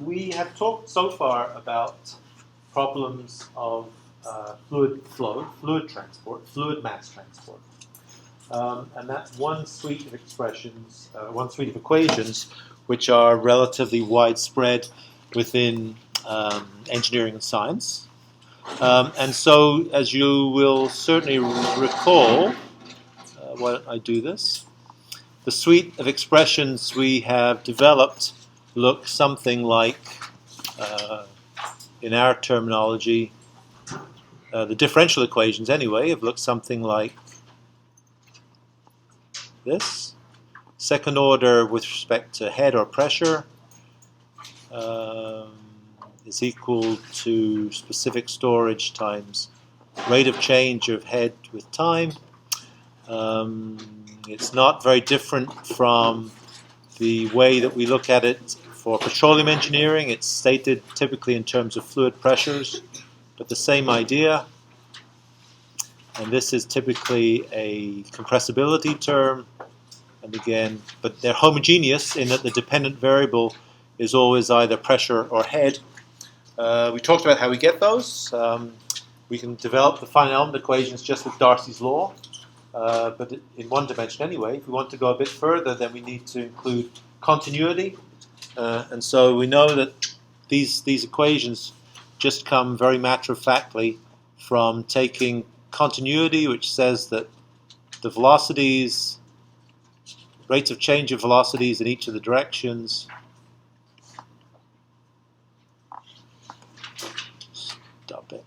We have talked so far about problems of fluid flow, fluid transport, fluid mass transport. And that's one suite of expressions, one suite of equations, which are relatively widespread within engineering and science. And so, as you will certainly recall, why don't I do this? The suite of expressions we have developed look something like, in our terminology, the differential equations anyway, have looked something like this. Second order with respect to head or pressure is equal to specific storage times rate of change of head with time. It's not very different from the way that we look at it for petroleum engineering. It's stated typically in terms of fluid pressures, but the same idea. And this is typically a compressibility term. And again, but they're homogeneous in that the dependent variable is always either pressure or head. We talked about how we get those. We can develop the finite element equations just with Darcy's law, but in one dimension anyway. If we want to go a bit further, then we need to include continuity. And so we know that these equations just come very matter-of-factly from taking continuity, which says that the velocities, rates of change of velocities in each of the directions, stop it.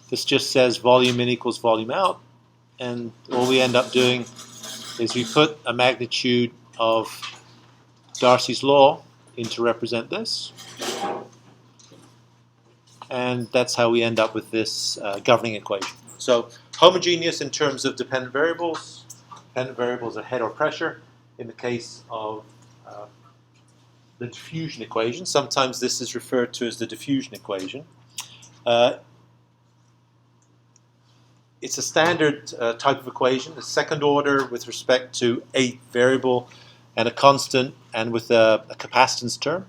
This just says volume in equals volume out, and all we end up doing is we put a magnitude of Darcy's law in to represent this, and that's how we end up with this governing equation. So homogeneous in terms of dependent variables. Dependent variables are head or pressure. In the case of the diffusion equation, sometimes this is referred to as the diffusion equation. It's a standard type of equation, the second order with respect to a variable and a constant and with a capacitance term.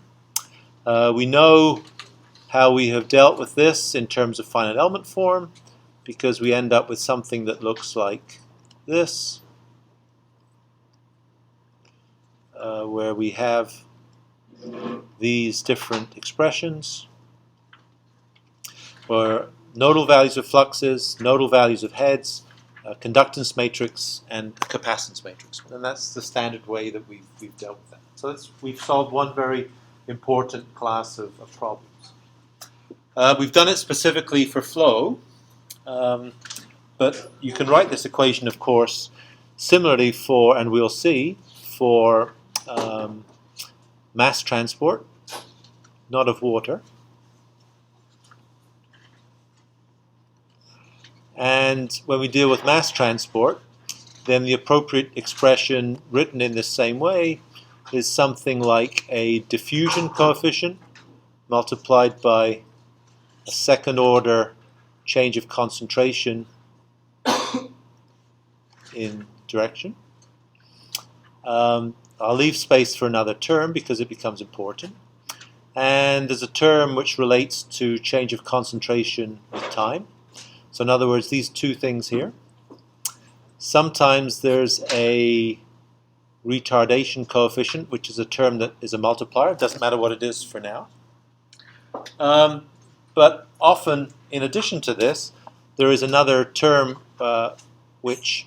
We know how we have dealt with this in terms of finite element form, because we end up with something that looks like this, where we have these different expressions, where nodal values of fluxes, nodal values of heads, conductance matrix, and capacitance matrix. And that's the standard way that we've dealt with that. So we've solved one very important class of problems. We've done it specifically for flow, but you can write this equation, of course, similarly for, and we'll see, for mass transport, not of water. And when we deal with mass transport, then the appropriate expression written in the same way is something like a diffusion coefficient multiplied by a second order change of concentration in direction. I'll leave space for another term because it becomes important. And there's a term which relates to change of concentration with time. So in other words, these two things here. Sometimes there's a retardation coefficient, which is a term that is a multiplier. It doesn't matter what it is for now. But often, in addition to this, there is another term which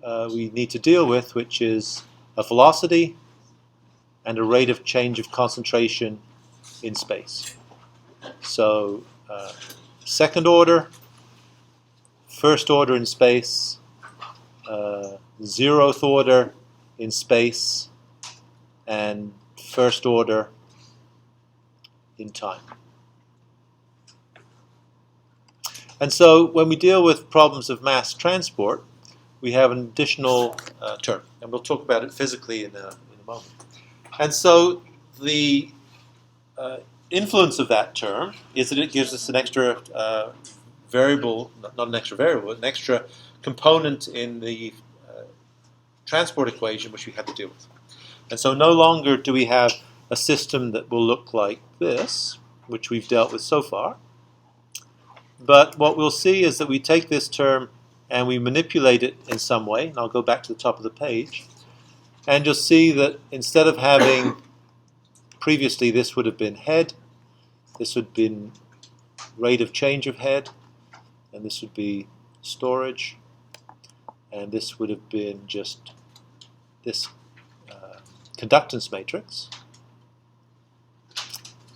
we need to deal with, which is a velocity and a rate of change of concentration in space. So second order, first order in space, zeroth order in space, and first order in time. And so when we deal with problems of mass transport, we have an additional term, and we'll talk about it physically in a moment. And so the influence of that term is that it gives us an extra variable, not an extra variable, but an extra component in the transport equation which we had to deal with. And so no longer do we have a system that will look like this, which we've dealt with so far. But what we'll see is that we take this term and we manipulate it in some way. And I'll go back to the top of the page. And you'll see that instead of having, previously this would have been head, this would have been rate of change of head, and this would be storage, and this would have been just this conductance matrix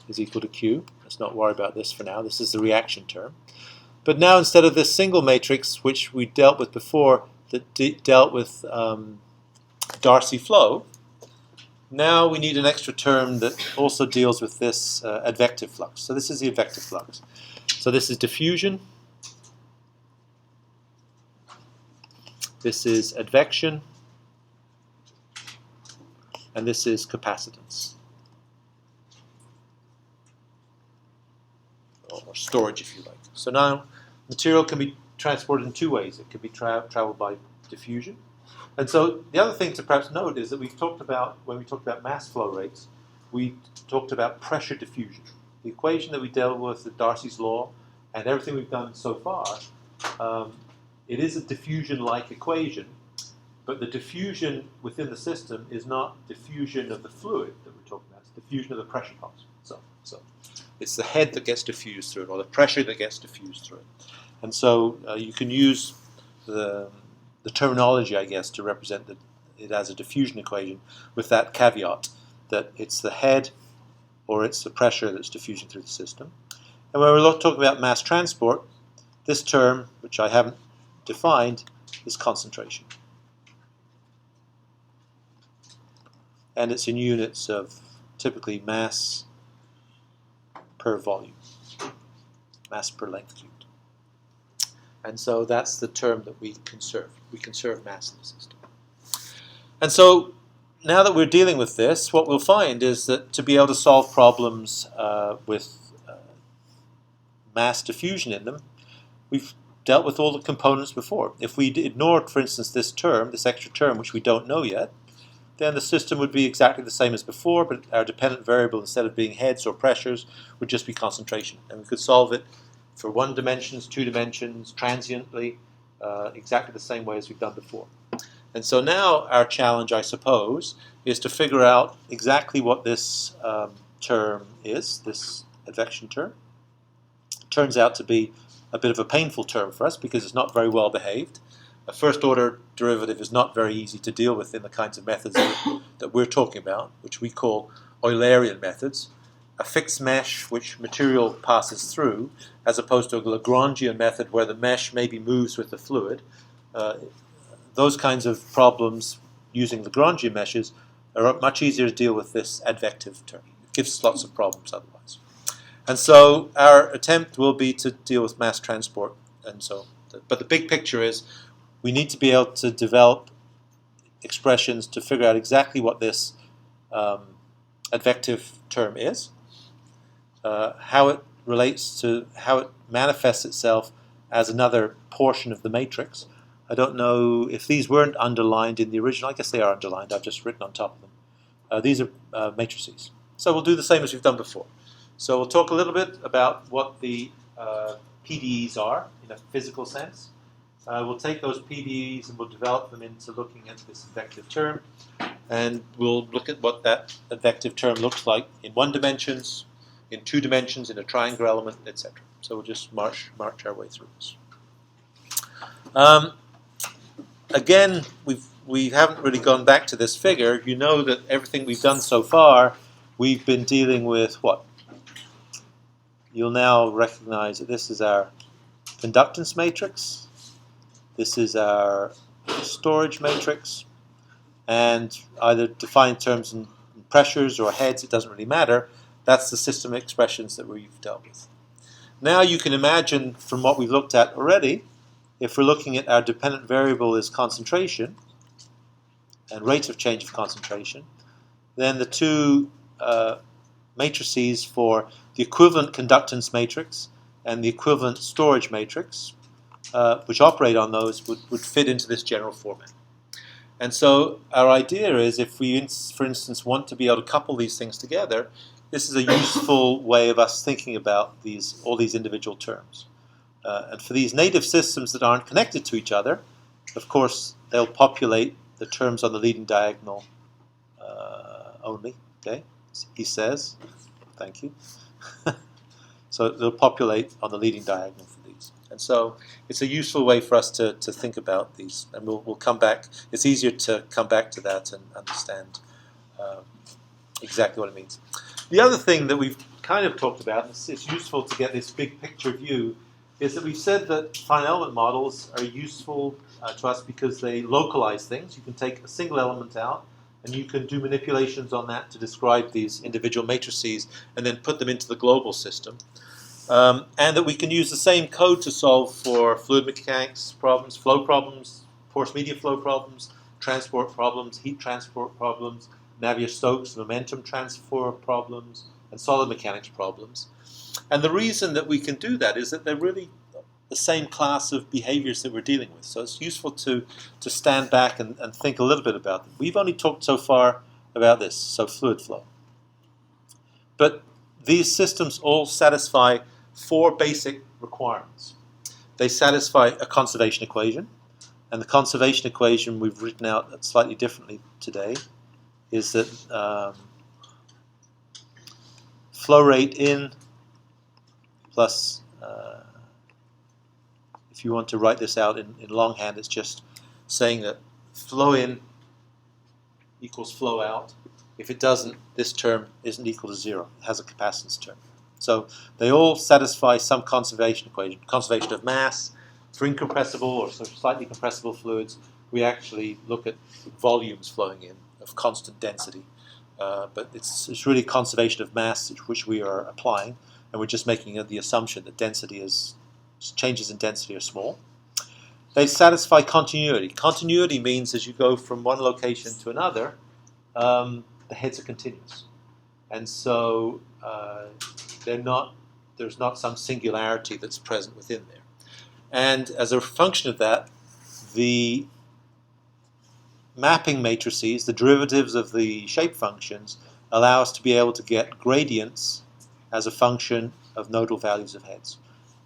is equal to Q. Let's not worry about this for now. This is the reaction term. But now instead of this single matrix, which we dealt with before, that dealt with Darcy flow, now we need an extra term that also deals with this advective flux. So this is the advective flux. So this is diffusion. This is advection. And this is capacitance. Or storage, if you like. So now material can be transported in two ways. It can be traveled by diffusion. And so the other thing to perhaps note is that we talked about, when we talked about mass flow rates, we talked about pressure diffusion. The equation that we dealt with, the Darcy's law, and everything we've done so far, it is a diffusion-like equation, but the diffusion within the system is not diffusion of the fluid that we're talking about, it's diffusion of the pressure constant. So it's the head that gets diffused through it, or the pressure that gets diffused through it. And so you can use the terminology, I guess, to represent it as a diffusion equation with that caveat that it's the head or it's the pressure that's diffusing through the system. And when we're talking about mass transport, this term, which I haven't defined, is concentration. And it's in units of typically mass per volume, mass per length cubed. And so that's the term that we conserve. We conserve mass in the system. And so now that we're dealing with this, what we'll find is that to be able to solve problems with mass diffusion in them, we've dealt with all the components before. If we ignored, for instance, this term, this extra term, which we don't know yet, then the system would be exactly the same as before, but our dependent variable, instead of being heads or pressures, would just be concentration. And we could solve it for 1 dimensions, 2 dimensions, transiently, exactly the same way as we've done before. And so now our challenge, I suppose, is to figure out exactly what this term is, this advection term. It turns out to be a bit of a painful term for us because it's not very well behaved. A first-order derivative is not very easy to deal with in the kinds of methods that we're talking about, which we call Eulerian methods. A fixed mesh which material passes through, as opposed to a Lagrangian method where the mesh maybe moves with the fluid. Those kinds of problems using Lagrangian meshes are much easier to deal with this advective term. It gives us lots of problems otherwise. And so our attempt will be to deal with mass transport. And so, but the big picture is we need to be able to develop expressions to figure out exactly what this advective term is, how it relates to, how it manifests itself as another portion of the matrix. I don't know if these weren't underlined in the original. I guess they are underlined. I've just written on top of them. These are matrices. So we'll do the same as we've done before. So we'll talk a little bit about what the PDEs are in a physical sense. We'll take those PDEs and we'll develop them into looking at this advective term. And we'll look at what that advective term looks like in 1 dimensions, in 2 dimensions, in a triangle element, etc. So we'll just march our way through this. Again, we haven't really gone back to this figure. You know that everything we've done so far, we've been dealing with what? You'll now recognize that this is our conductance matrix. This is our storage matrix. And either defined terms in pressures or heads, it doesn't really matter. That's the system expressions that we've dealt with. Now you can imagine from what we've looked at already, if we're looking at our dependent variable is concentration and rate of change of concentration, then the two matrices for the equivalent conductance matrix and the equivalent storage matrix, which operate on those, would fit into this general format. And so our idea is, if we, for instance, want to be able to couple these things together, this is a useful way of us thinking about all these individual terms. And for these native systems that aren't connected to each other, of course, they'll populate the terms on the leading diagonal only. Okay, he says. Thank you. So they'll populate on the leading diagonal for these. And so it's a useful way for us to think about these. And we'll come back. It's easier to come back to that and understand exactly what it means. The other thing that we've kind of talked about, and it's useful to get this big picture view, is that we've said that finite element models are useful to us because they localize things. You can take a single element out, and you can do manipulations on that to describe these individual matrices and then put them into the global system. And that we can use the same code to solve for fluid mechanics problems, flow problems, porous media flow problems, transport problems, heat transport problems, Navier-Stokes momentum transfer problems, and solid mechanics problems. And the reason that we can do that is that they're really the same class of behaviors that we're dealing with. So it's useful to stand back and think a little bit about them. We've only talked so far about this, so fluid flow. But these systems all satisfy 4 basic requirements. They satisfy a conservation equation, and the conservation equation we've written out slightly differently today is that flow rate in plus, if you want to write this out in longhand, it's just saying that flow in equals flow out. If it doesn't, this term isn't equal to 0. It has a capacitance term. So they all satisfy some conservation equation. Conservation of mass. For incompressible or sort of slightly compressible fluids, we actually look at volumes flowing in of constant density. But it's really conservation of mass which we are applying, and we're just making the assumption that changes in density are small. They satisfy continuity. Continuity means as you go from one location to another, the heads are continuous. And so there's not some singularity that's present within there. And as a function of that, the mapping matrices, the derivatives of the shape functions, allow us to be able to get gradients as a function of nodal values of heads.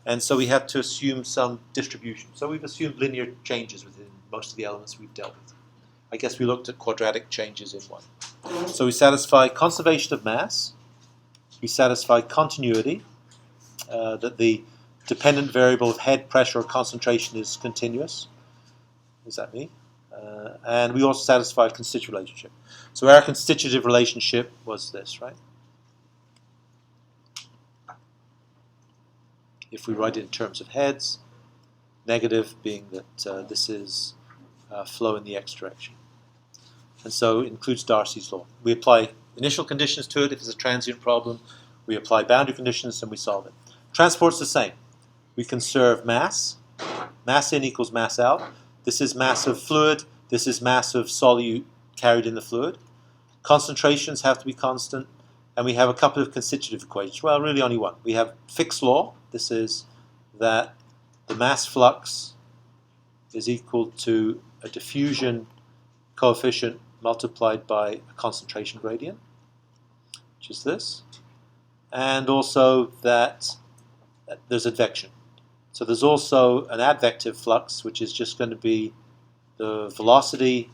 And so we have to assume some distribution. So we've assumed linear changes within most of the elements we've dealt with. I guess we looked at quadratic changes in one. So we satisfy conservation of mass. We satisfy continuity, that the dependent variable of head pressure or concentration is continuous. Is that me? And we also satisfy a constitutive relationship. So our constitutive relationship was this, right? If we write it in terms of heads, negative being that this is flow in the x direction. And so it includes Darcy's law. We apply initial conditions to it if it's a transient problem. We apply boundary conditions and we solve it. Transport's the same. We conserve mass. Mass in equals mass out. This is mass of fluid. This is mass of solute carried in the fluid. Concentrations have to be constant. And we have a couple of constitutive equations. Well, really only one. We have Fick's law. This is that the mass flux is equal to a diffusion coefficient multiplied by a concentration gradient, which is this. And also that there's advection. So there's also an advective flux, which is just going to be the velocity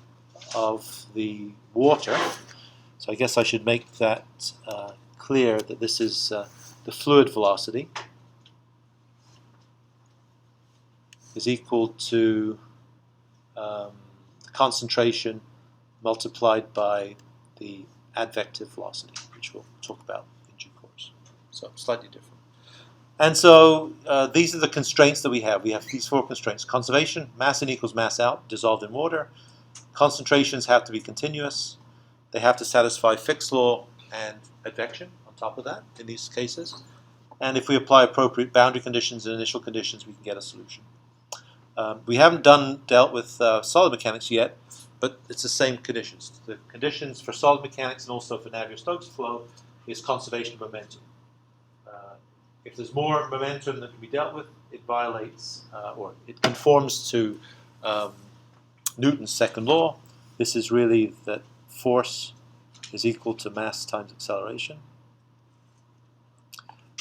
of the water. So I guess I should make that clear that this is the fluid velocity is equal to the concentration multiplied by the advective velocity, which we'll talk about in due course. So slightly different. And so these are the constraints that we have. We have these 4 constraints. Conservation, mass in equals mass out, dissolved in water. Concentrations have to be continuous. They have to satisfy Fick's law and advection on top of that in these cases. And if we apply appropriate boundary conditions and initial conditions, we can get a solution. We haven't dealt with solid mechanics yet, but it's the same conditions. The conditions for solid mechanics and also for Navier-Stokes flow is conservation of momentum. If there's more momentum that can be dealt with, it violates or it conforms to Newton's second law. This is really that force is equal to mass times acceleration.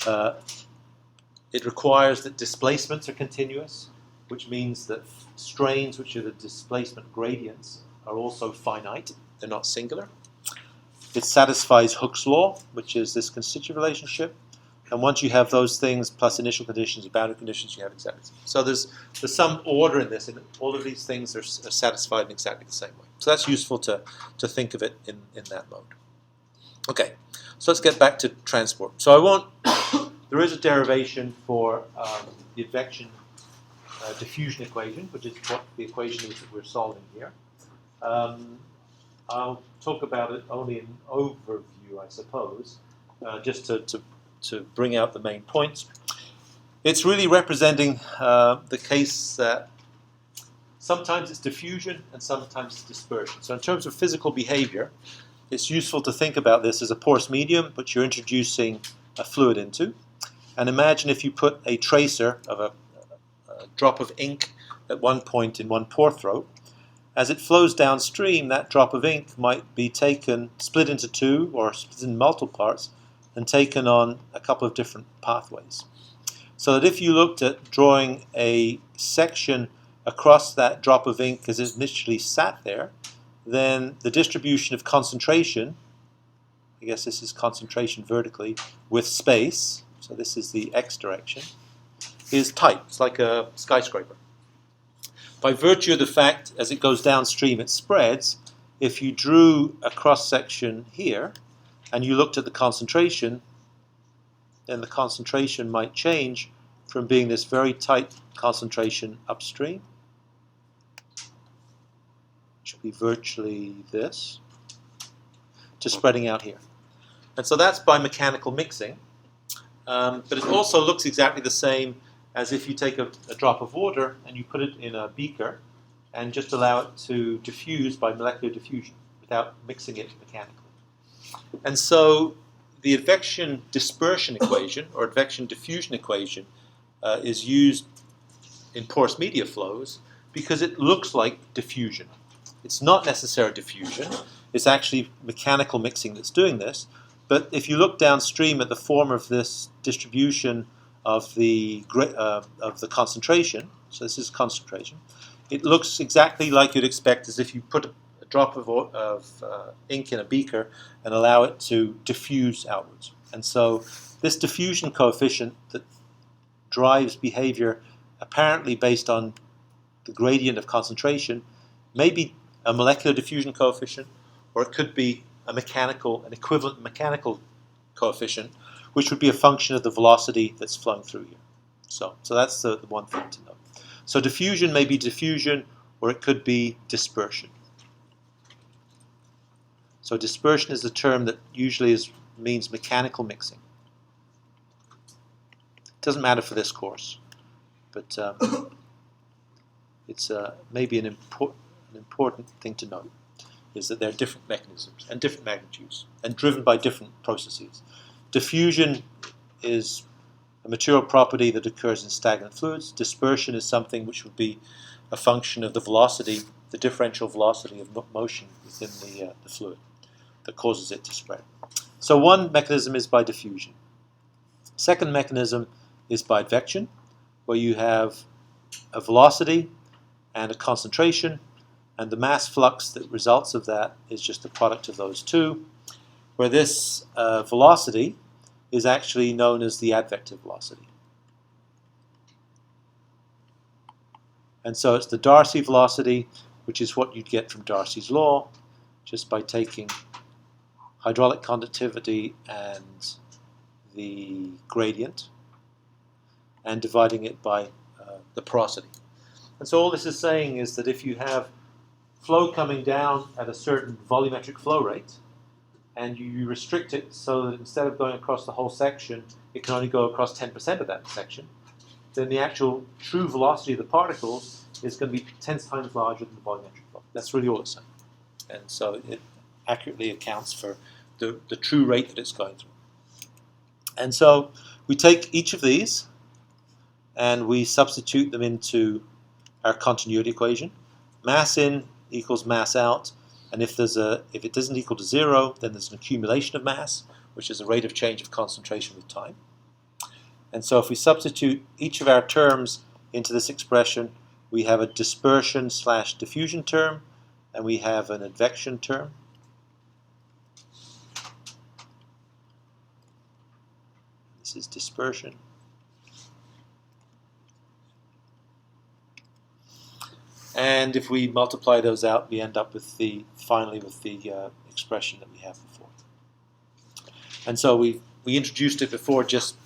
It requires that displacements are continuous, which means that strains, which are the displacement gradients, are also finite. They're not singular. It satisfies Hooke's law, which is this constituent relationship. And once you have those things plus initial conditions and boundary conditions, you have exactly. So there's some order in this, and all of these things are satisfied in exactly the same way. So that's useful to think of it in that mode. Okay, so let's get back to transport. So I won't. There is a derivation for the Advection-diffusion equation, which is what the equation is that we're solving here. I'll talk about it only in overview, I suppose, just to bring out the main points. It's really representing the case that sometimes it's diffusion and sometimes it's dispersion. So in terms of physical behavior, it's useful to think about this as a porous medium, which you're introducing a fluid into. And imagine if you put a tracer of a drop of ink at one point in one pore throat. As it flows downstream, that drop of ink might be taken, split into two or split in multiple parts, and taken on a couple of different pathways. So that if you looked at drawing a section across that drop of ink as it initially sat there, then the distribution of concentration, I guess this is concentration vertically, with space, so this is the x direction, is tight. It's like a skyscraper. By virtue of the fact, as it goes downstream, it spreads. If you drew a cross-section here, and you looked at the concentration, then the concentration might change from being this very tight concentration upstream, which would be virtually this, to spreading out here. And so that's by mechanical mixing. But it also looks exactly the same as if you take a drop of water and you put it in a beaker and just allow it to diffuse by molecular diffusion without mixing it mechanically. And so the Advection-dispersion equation or Advection-diffusion equation is used in porous media flows because it looks like diffusion. It's not necessarily diffusion. It's actually mechanical mixing that's doing this. But if you look downstream at the form of this distribution of the concentration, so this is concentration, it looks exactly like you'd expect as if you put a drop of ink in a beaker and allow it to diffuse outwards. And so this diffusion coefficient that drives behavior apparently based on the gradient of concentration may be a molecular diffusion coefficient, or it could be an equivalent mechanical coefficient, which would be a function of the velocity that's flowing through here. So that's the one thing to note. So diffusion may be diffusion, or it could be dispersion. So dispersion is a term that usually means mechanical mixing. It doesn't matter for this course, but it's maybe an important thing to note, is that there are different mechanisms and different magnitudes and driven by different processes. Diffusion is a material property that occurs in stagnant fluids. Dispersion is something which would be a function of the velocity, the differential velocity of motion within the fluid that causes it to spread. So one mechanism is by diffusion. Second mechanism is by advection, where you have a velocity and a concentration, and the mass flux that results of that is just the product of those two, where this velocity is actually known as the advective velocity. And so it's the Darcy velocity, which is what you'd get from Darcy's law, just by taking hydraulic conductivity and the gradient and dividing it by the porosity. And so all this is saying is that if you have flow coming down at a certain volumetric flow rate, and you restrict it so that instead of going across the whole section, it can only go across 10% of that section, then the actual true velocity of the particles is going to be 10 times larger than the volumetric flow. That's really all it's saying. And so it accurately accounts for the true rate that it's going through. And so We take each of these and we substitute them into our continuity equation. Mass in equals mass out, and if it doesn't equal to 0, then there's an accumulation of mass, which is a rate of change of concentration with time. And so if we substitute each of our terms into this expression, we have a dispersion/diffusion term, and we have an advection term. This is dispersion. And if we multiply those out, we end up with finally with the expression that we have before. And so we introduced it before just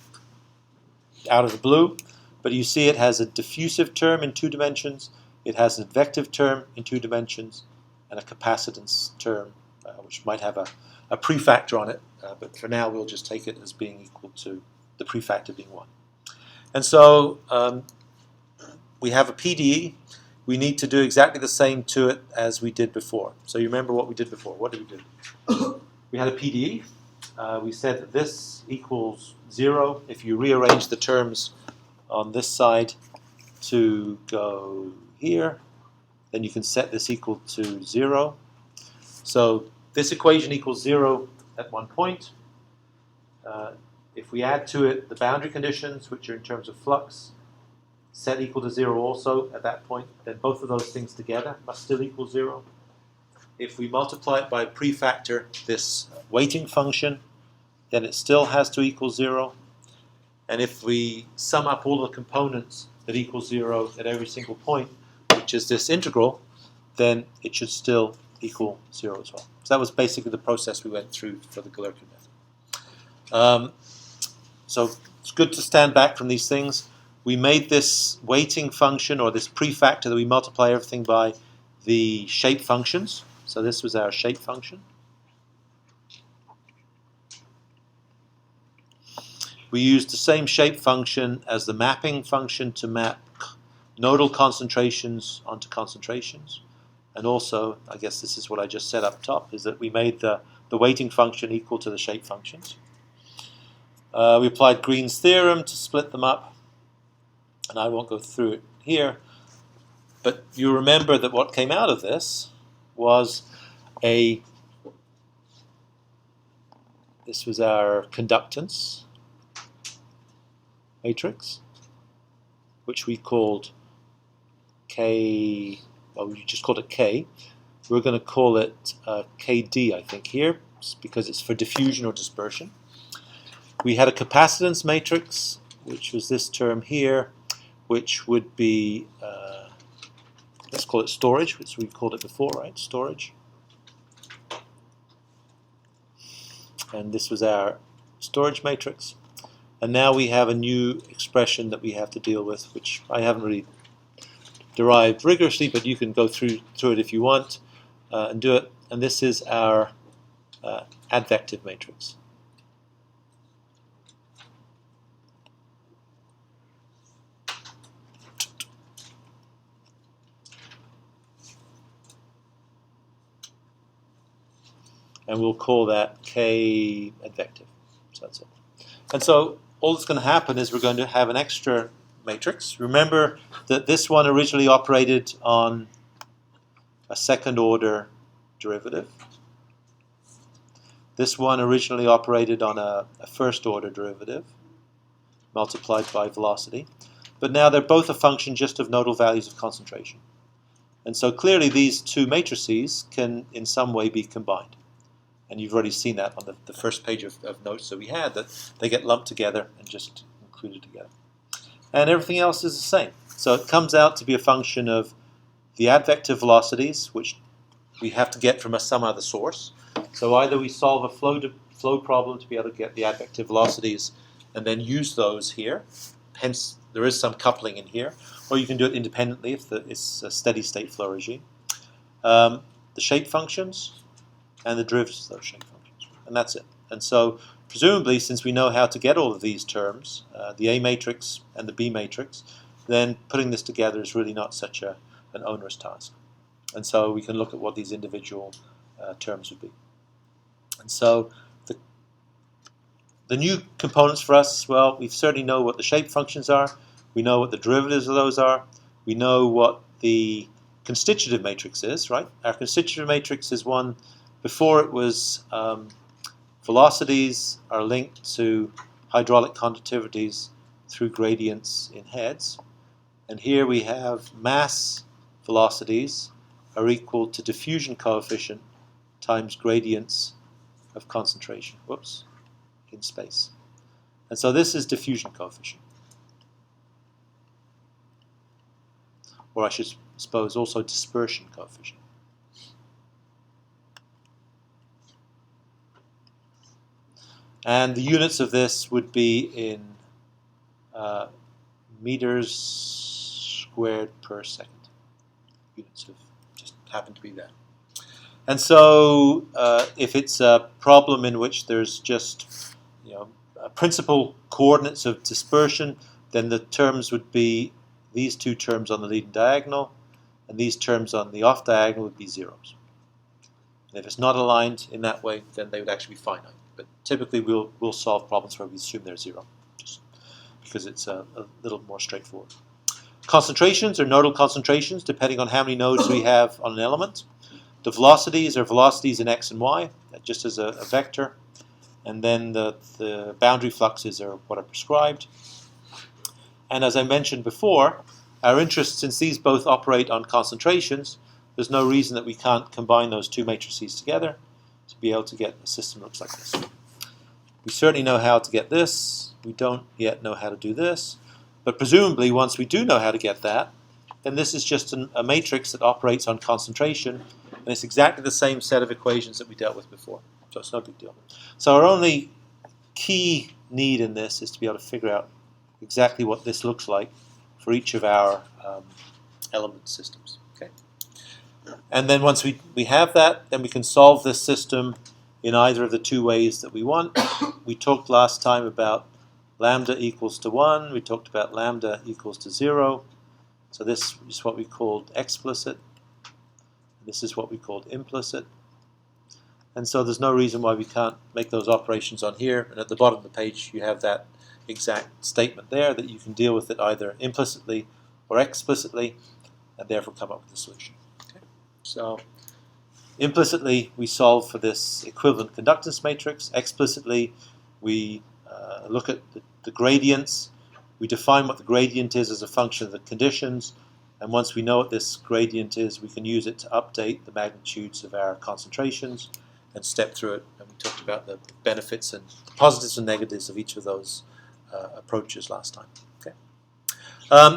out of the blue, but you see it has a diffusive term in 2 dimensions, it has an advective term in 2 dimensions, and a capacitance term, which might have a prefactor on it, but for now we'll just take it as being equal to the prefactor being 1. And so we have a PDE. We need to do exactly the same to it as we did before. So you remember what we did before. What did we do? We had a PDE. We said that this equals 0. If you rearrange the terms on this side to go here, then you can set this equal to 0. So this equation equals 0 at one point. If we add to it the boundary conditions, which are in terms of flux, set equal to 0 also at that point, then both of those things together must still equal 0. If we multiply it by prefactor this weighting function, then it still has to equal 0. And if we sum up all the components that equal 0 at every single point, which is this integral, then it should still equal 0 as well. So that was basically the process we went through for the Galerkin method. So it's good to stand back from these things. We made this weighting function, or this prefactor that we multiply everything by, the shape functions. So this was our shape function. We used the same shape function as the mapping function to map nodal concentrations onto concentrations. And also, I guess this is what I just said up top, is that we made the weighting function equal to the shape functions. We applied Green's theorem to split them up. And I won't go through it here, but you remember that what came out of this was this was our conductance matrix, which we called K, well, we just called it K. We're going to call it KD, I think, here, because it's for diffusion or dispersion. We had a capacitance matrix, which was this term here, which would be, let's call it storage, which we called it before, right? Storage. And this was our storage matrix. And now we have a new expression that we have to deal with, which I haven't really derived rigorously, but you can go through it if you want and do it. And this is our advective matrix. And we'll call that K advective. So that's it. And so all that's going to happen is we're going to have an extra matrix. Remember that this one originally operated on a second order derivative. This one originally operated on a first order derivative multiplied by velocity. But now they're both a function just of nodal values of concentration. And so clearly these two matrices can in some way be combined. And you've already seen that on the first page of notes that we had, that they get lumped together and just included together. And everything else is the same. So it comes out to be a function of the advective velocities, which we have to get from some other source. So either we solve a flow problem to be able to get the advective velocities and then use those here. Hence, there is some coupling in here. Or you can do it independently if it's a steady state flow regime. The shape functions and the derivatives of those shape functions. And that's it. And so presumably, since we know how to get all of these terms, the A matrix and the B matrix, then putting this together is really not such an onerous task. And so we can look at what these individual terms would be. And so the the new components for us, well, we certainly know what the shape functions are. We know what the derivatives of those are. We know what the constitutive matrix is, right? Our constitutive matrix is one, before it was velocities are linked to hydraulic conductivities through gradients in heads. And here we have mass velocities are equal to diffusion coefficient times gradients of concentration, in space. And so this is diffusion coefficient. Or I should suppose also dispersion coefficient. And the units of this would be in meters squared per second. Units of just happen to be that. And so if it's a problem in which there's just principal coordinates of dispersion, then the terms would be these two terms on the leading diagonal, and these terms on the off diagonal would be zeros. And if it's not aligned in that way, then they would actually be finite. But typically we'll solve problems where we assume they're zero, just because it's a little more straightforward. Concentrations are nodal concentrations, depending on how many nodes we have on an element. The velocities are velocities in x and y, just as a vector. And then the boundary fluxes are what are prescribed. And as I mentioned before, our interest, since these both operate on concentrations, there's no reason that we can't combine those two matrices together to be able to get a system that looks like this. We certainly know how to get this. We don't yet know how to do this. But presumably, once we do know how to get that, then this is just a matrix that operates on concentration, and it's exactly the same set of equations that we dealt with before. So it's no big deal. So our only key need in this is to be able to figure out exactly what this looks like for each of our element systems. Okay? And then once we have that, then we can solve this system in either of the two ways that we want. We talked last time about lambda equals to 1. We talked about lambda equals to 0. So this is what we called explicit. This is what we called implicit. And so there's no reason why we can't make those operations on here. And at the bottom of the page, you have that exact statement there that you can deal with it either implicitly or explicitly, and therefore come up with a solution. Okay? So implicitly, we solve for this equivalent conductance matrix. Explicitly, we look at the gradients. We define what the gradient is as a function of the conditions. And once we know what this gradient is, we can use it to update the magnitudes of our concentrations and step through it. And we talked about the benefits and the positives and negatives of each of those approaches last time. Okay.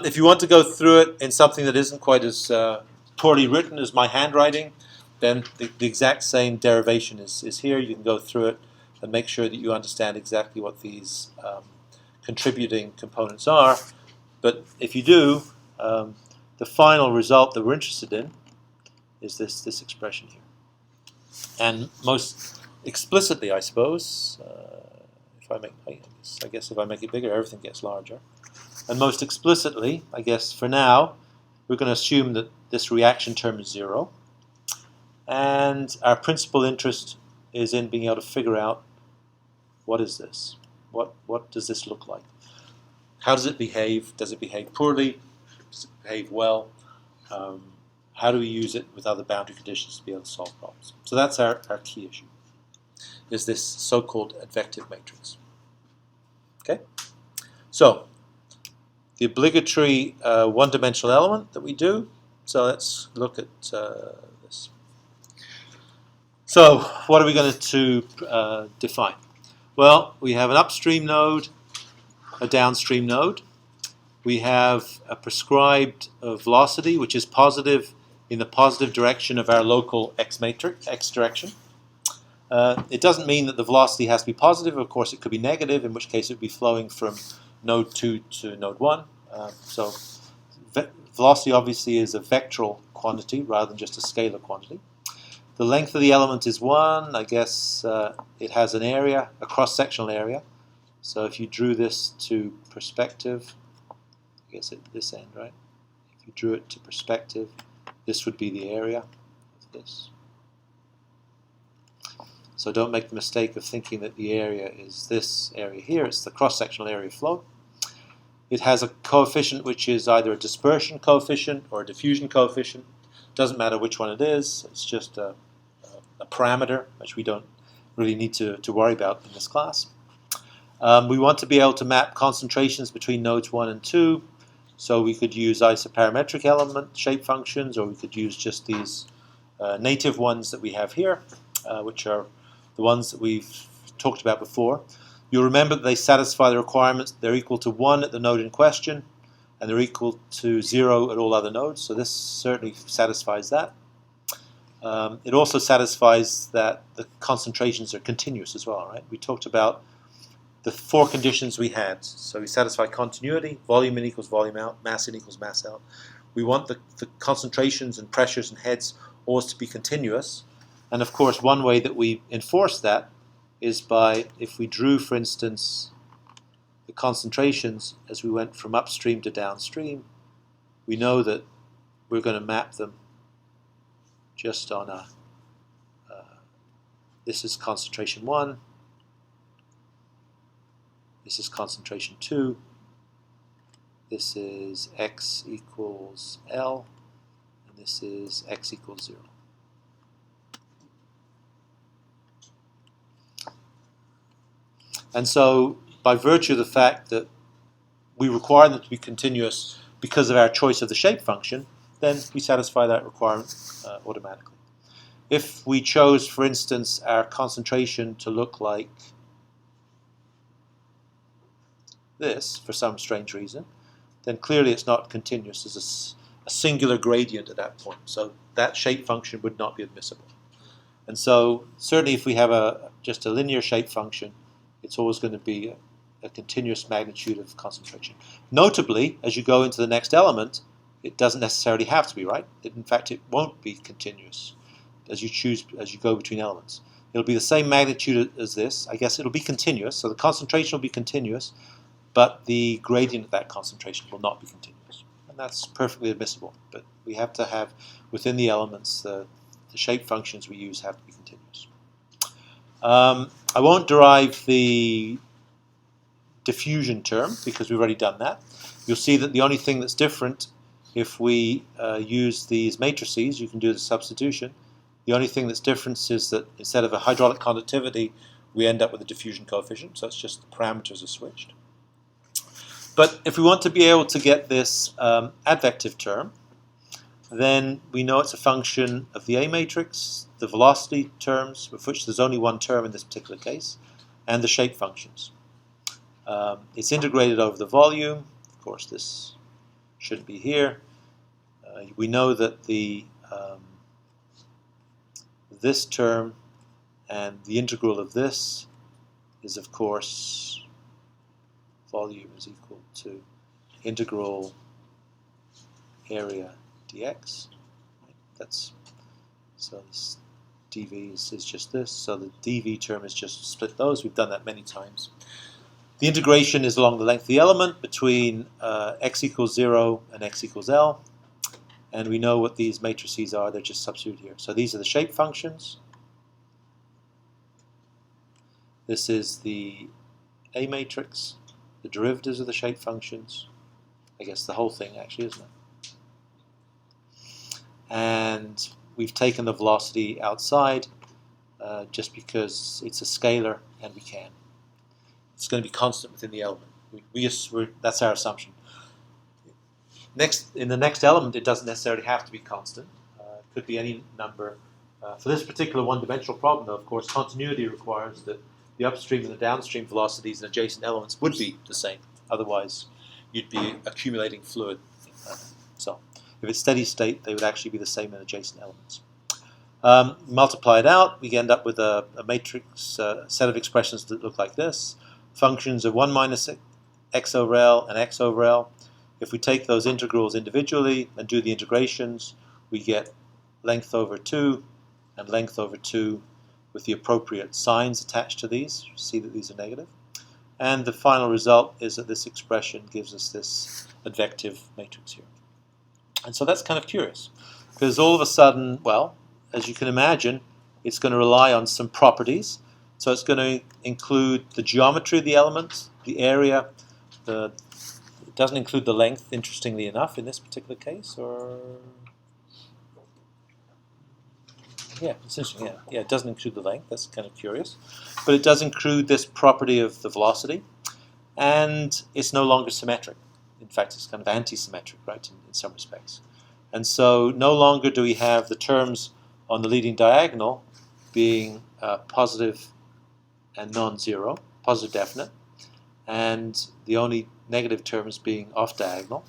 If you want to go through it in something that isn't quite as poorly written as my handwriting, then the exact same derivation is here. You can go through it and make sure that you understand exactly what these contributing components are. But if you do, the final result that we're interested in is this expression here. And most explicitly, I suppose, I guess if I make it bigger, everything gets larger. And most explicitly, I guess for now, we're going to assume that this reaction term is 0. And our principal interest is in being able to figure out what is this? What does this look like? How does it behave? Does it behave poorly? Does it behave well? How do we use it with other boundary conditions to be able to solve problems? So that's our key issue, is this so-called advective matrix. Okay? So, the obligatory one-dimensional element that we do. So let's look at this. So what are we going to define? Well, we have an upstream node, a downstream node. We have a prescribed velocity, which is positive in the positive direction of our local x matrix, x direction. It doesn't mean that the velocity has to be positive. Of course, it could be negative, in which case it would be flowing from node 2 to node 1. So velocity obviously is a vectoral quantity rather than just a scalar quantity. The length of the element is 1. I guess it has an area, a cross-sectional area. So if you drew this to perspective, I guess at this end, right? If you drew it to perspective, this would be the area of this. So don't make the mistake of thinking that the area is this area here. It's the cross-sectional area flow. It has a coefficient which is either a dispersion coefficient or a diffusion coefficient. Doesn't matter which one it is. It's just a parameter which we don't really need to worry about in this class. We want to be able to map concentrations between nodes 1 and 2. So we could use isoparametric element shape functions, or we could use just these native ones that we have here, which are the ones that we've talked about before. You'll remember that they satisfy the requirements. They're equal to 1 at the node in question, and they're equal to 0 at all other nodes. So this certainly satisfies that. It also satisfies that the concentrations are continuous as well, right? We talked about the 4 conditions we had. So we satisfy continuity, volume in equals volume out, mass in equals mass out. We want the concentrations and pressures and heads always to be continuous. And of course, one way that we enforce that is by, if we drew, for instance, the concentrations as we went from upstream to downstream, we know that we're going to map them just on a, this is concentration 1, this is concentration 2, this is x equals L, and this is x equals 0. And so, by virtue of the fact that we require them to be continuous because of our choice of the shape function, then we satisfy that requirement automatically. If we chose, for instance, our concentration to look like this, for some strange reason, then clearly it's not continuous. There's a singular gradient at that point. So that shape function would not be admissible. And so, certainly if we have just a linear shape function, it's always going to be a continuous magnitude of concentration. Notably, as you go into the next element, it doesn't necessarily have to be, right? In fact, it won't be continuous as you go between elements. It'll be the same magnitude as this. I guess it'll be continuous, so the concentration will be continuous, but the gradient of that concentration will not be continuous. And that's perfectly admissible, but we have to have, within the elements, the shape functions we use have to be continuous. I won't derive the diffusion term because we've already done that. You'll see that the only thing that's different if we use these matrices, you can do the substitution. The only thing that's different is that instead of a hydraulic conductivity, we end up with a diffusion coefficient, so it's just the parameters are switched. But if we want to be able to get this advective term, then we know it's a function of the A matrix, the velocity terms, of which there's only one term in this particular case, and the shape functions. It's integrated over the volume. Of course, this shouldn't be here. We know that the this term and the integral of this is, of course, volume is equal to integral area dx. That's so this dv is just this. So the dv term is just split those. We've done that many times. The integration is along the length of the element between x equals 0 and x equals L. And we know what these matrices are. They're just substituted here. So these are the shape functions. This is the A matrix. The derivatives of the shape functions. I guess the whole thing actually, isn't it? And we've taken the velocity outside just because it's a scalar and we can. It's going to be constant within the element. That's our assumption. In the next element, it doesn't necessarily have to be constant. It could be any number. For this particular one-dimensional problem, though, of course, continuity requires that the upstream and the downstream velocities in adjacent elements would be the same. Otherwise, you'd be accumulating fluid. So, if it's steady state, they would actually be the same in adjacent elements. Multiply it out, we end up with a matrix set of expressions that look like this. Functions of 1 minus x over L and x over L. If we take those integrals individually and do the integrations, we get length over 2 and length over 2 with the appropriate signs attached to these. You see that these are negative. And the final result is that this expression gives us this advective matrix here. And so that's kind of curious, because all of a sudden, well, as you can imagine, it's going to rely on some properties. So it's going to include the geometry of the element, the area, it doesn't include the length, interestingly enough, in this particular case, or... Yeah, it's interesting, yeah, it doesn't include the length, that's kind of curious. But it does include this property of the velocity, and it's no longer symmetric. In fact, it's kind of anti-symmetric, right, in some respects. And so no longer do we have the terms on the leading diagonal being positive and non-zero, positive definite, and the only negative terms being off-diagonal.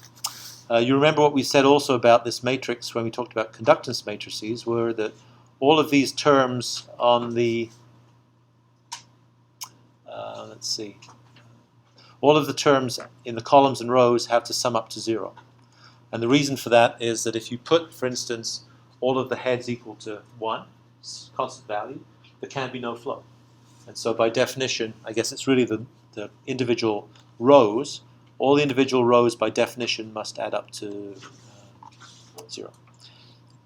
You remember what we said also about this matrix when we talked about conductance matrices, were that all of these terms on the, let's see, all of the terms in the columns and rows have to sum up to 0. And the reason for that is that if you put, for instance, all of the heads equal to 1, constant value, there can be no flow. And so by definition, I guess it's really the individual rows. All the individual rows by definition must add up to 0.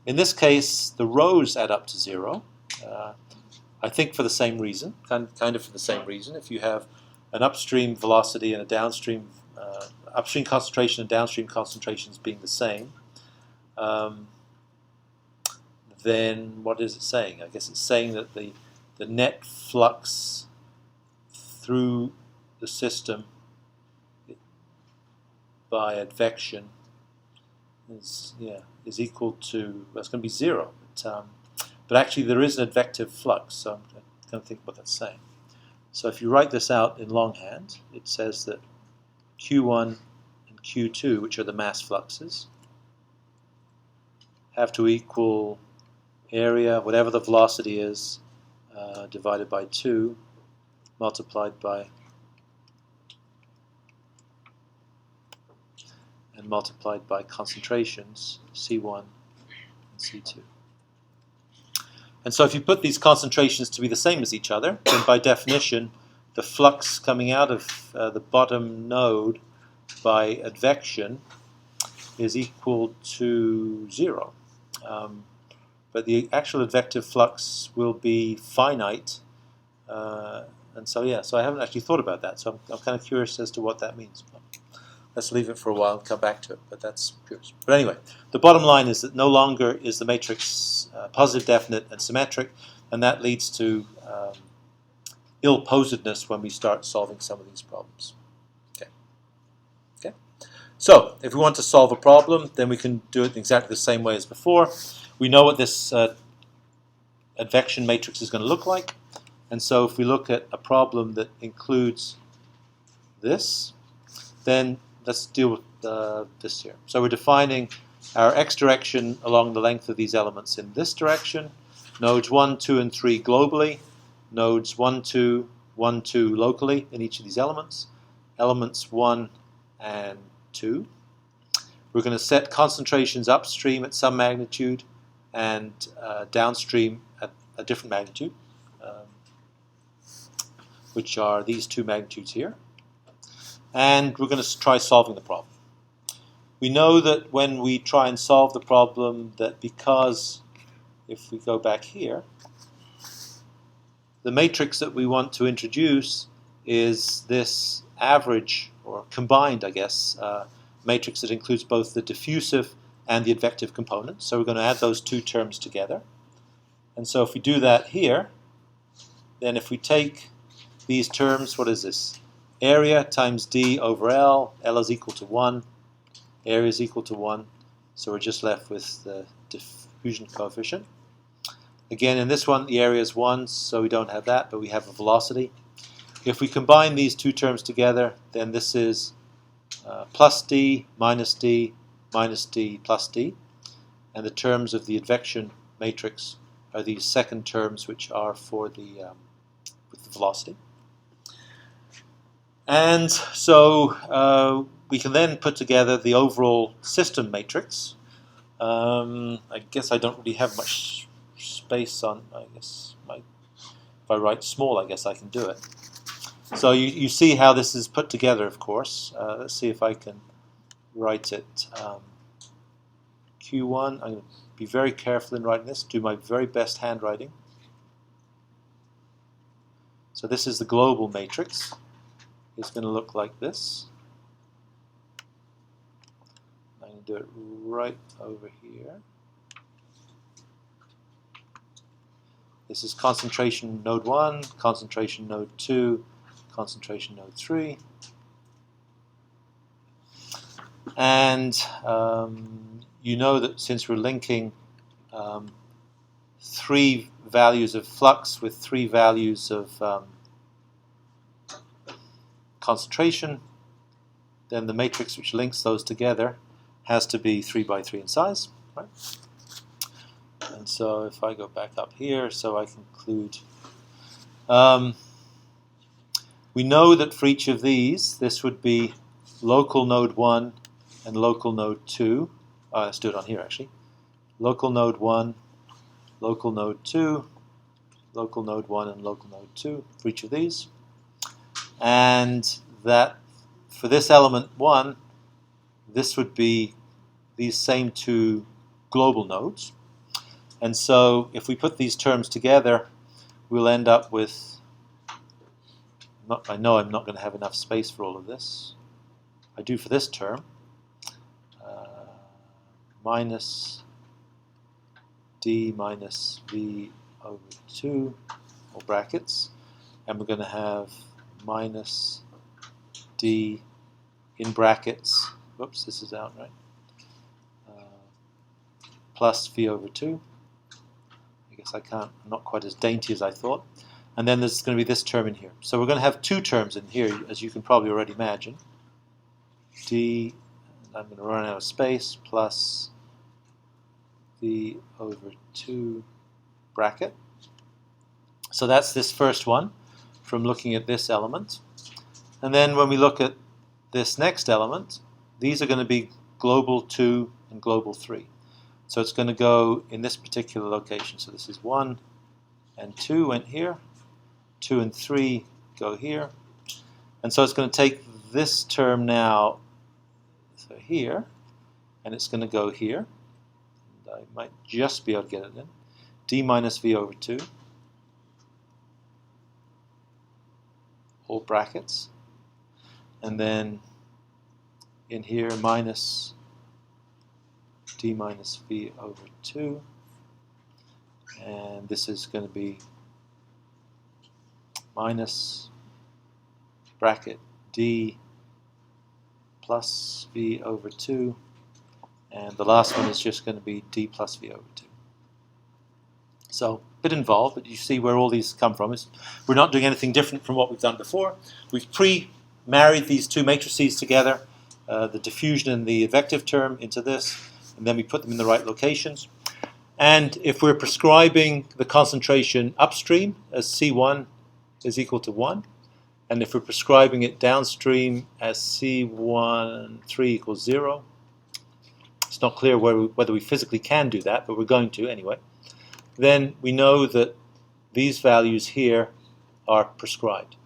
In this case, the rows add up to 0, I think for the same reason, kind of for the same reason. If you have an upstream velocity and a downstream, upstream concentration and downstream concentrations being the same, then what is it saying? I guess it's saying that the net flux through the system by advection is equal to, well, it's going to be 0. But actually there is an advective flux, so I'm going to think what that's saying. So if you write this out in longhand, it says that Q1 and Q2, which are the mass fluxes, have to equal area, whatever the velocity is, divided by 2, multiplied by, and multiplied by concentrations, C1 and C2. And so if you put these concentrations to be the same as each other, then by definition, the flux coming out of the bottom node by advection is equal to 0. But the actual advective flux will be finite. And so, yeah, so I haven't actually thought about that. So I'm kind of curious as to what that means. Let's leave it for a while and come back to it, but that's curious. But anyway, the bottom line is that no longer is the matrix positive, definite, and symmetric, and that leads to ill-posedness when we start solving some of these problems. Okay. So, if we want to solve a problem, then we can do it in exactly the same way as before. We know what this advection matrix is going to look like, and so if we look at a problem that includes this, then let's deal with this here. So we're defining our x direction along the length of these elements in this direction, nodes 1, 2, and 3 globally, nodes 1, 2, 1, 2 locally in each of these elements, elements 1 and 2. We're going to set concentrations upstream at some magnitude and downstream at a different magnitude, which are these two magnitudes here. And we're going to try solving the problem. We know that when we try and solve the problem, that because, if we go back here, the matrix that we want to introduce is this average, or combined, I guess, matrix that includes both the diffusive and the advective components. So we're going to add those two terms together. And so if we do that here, then if we take these terms, what is this? Area times d over L, L is equal to 1, area is equal to 1, so we're just left with the diffusion coefficient. Again, in this one, the area is 1, so we don't have that, but we have a velocity. If we combine these two terms together, then this is plus d, minus d, minus d, plus d, and the terms of the advection matrix are these second terms, which are for the, with the velocity. And so we can then put together the overall system matrix. I guess I don't really have much space on, I guess, if I write small, I guess I can do it. So you see how this is put together, of course. Let's see if I can write it. Q1, I'm going to be very careful in writing this, do my very best handwriting. So this is the global matrix. It's going to look like this. I'm going to do it right over here. This is concentration node 1, concentration node 2, concentration node 3. And you know that since we're linking 3 values of flux with 3 values of concentration, then the matrix which links those together has to be 3 by 3 in size, right? And so if I go back up here, so I conclude, we know that for each of these, this would be local node 1 and local node 2. Let's do it on here actually. Local node 1, local node 2, local node 1 and local node 2 for each of these. And that for this element 1, this would be these same 2 global nodes. And so if we put these terms together, we'll end up with, I know I'm not going to have enough space for all of this. I do for this term, minus d minus v over 2, or brackets, and we're going to have minus d in brackets, whoops, this is out, right, plus v over 2. I guess I'm not quite as dainty as I thought. And then there's going to be this term in here. So we're going to have 2 terms in here, as you can probably already imagine. d, I'm going to run out of space, plus v over 2 bracket. So that's this first one from looking at this element. And then when we look at this next element, these are going to be global 2 and global 3. So it's going to go in this particular location. So this is 1 and 2 went here. 2 and 3 go here. And so it's going to take this term now, so here, and it's going to go here. And I might just be able to get it in. d minus v over 2, all brackets. And then in here, minus d minus v over 2, and this is going to be minus bracket d plus v over 2, and the last one is just going to be d plus v over 2. So a bit involved, but you see where all these come from. We're not doing anything different from what we've done before. We've pre-married these 2 matrices together, the diffusion and the advective term into this, and then we put them in the right locations. And if we're prescribing the concentration upstream as C1 is equal to 1, and if we're prescribing it downstream as C1 3 equals 0, it's not clear whether we physically can do that, but we're going to anyway, then we know that these values here are prescribed.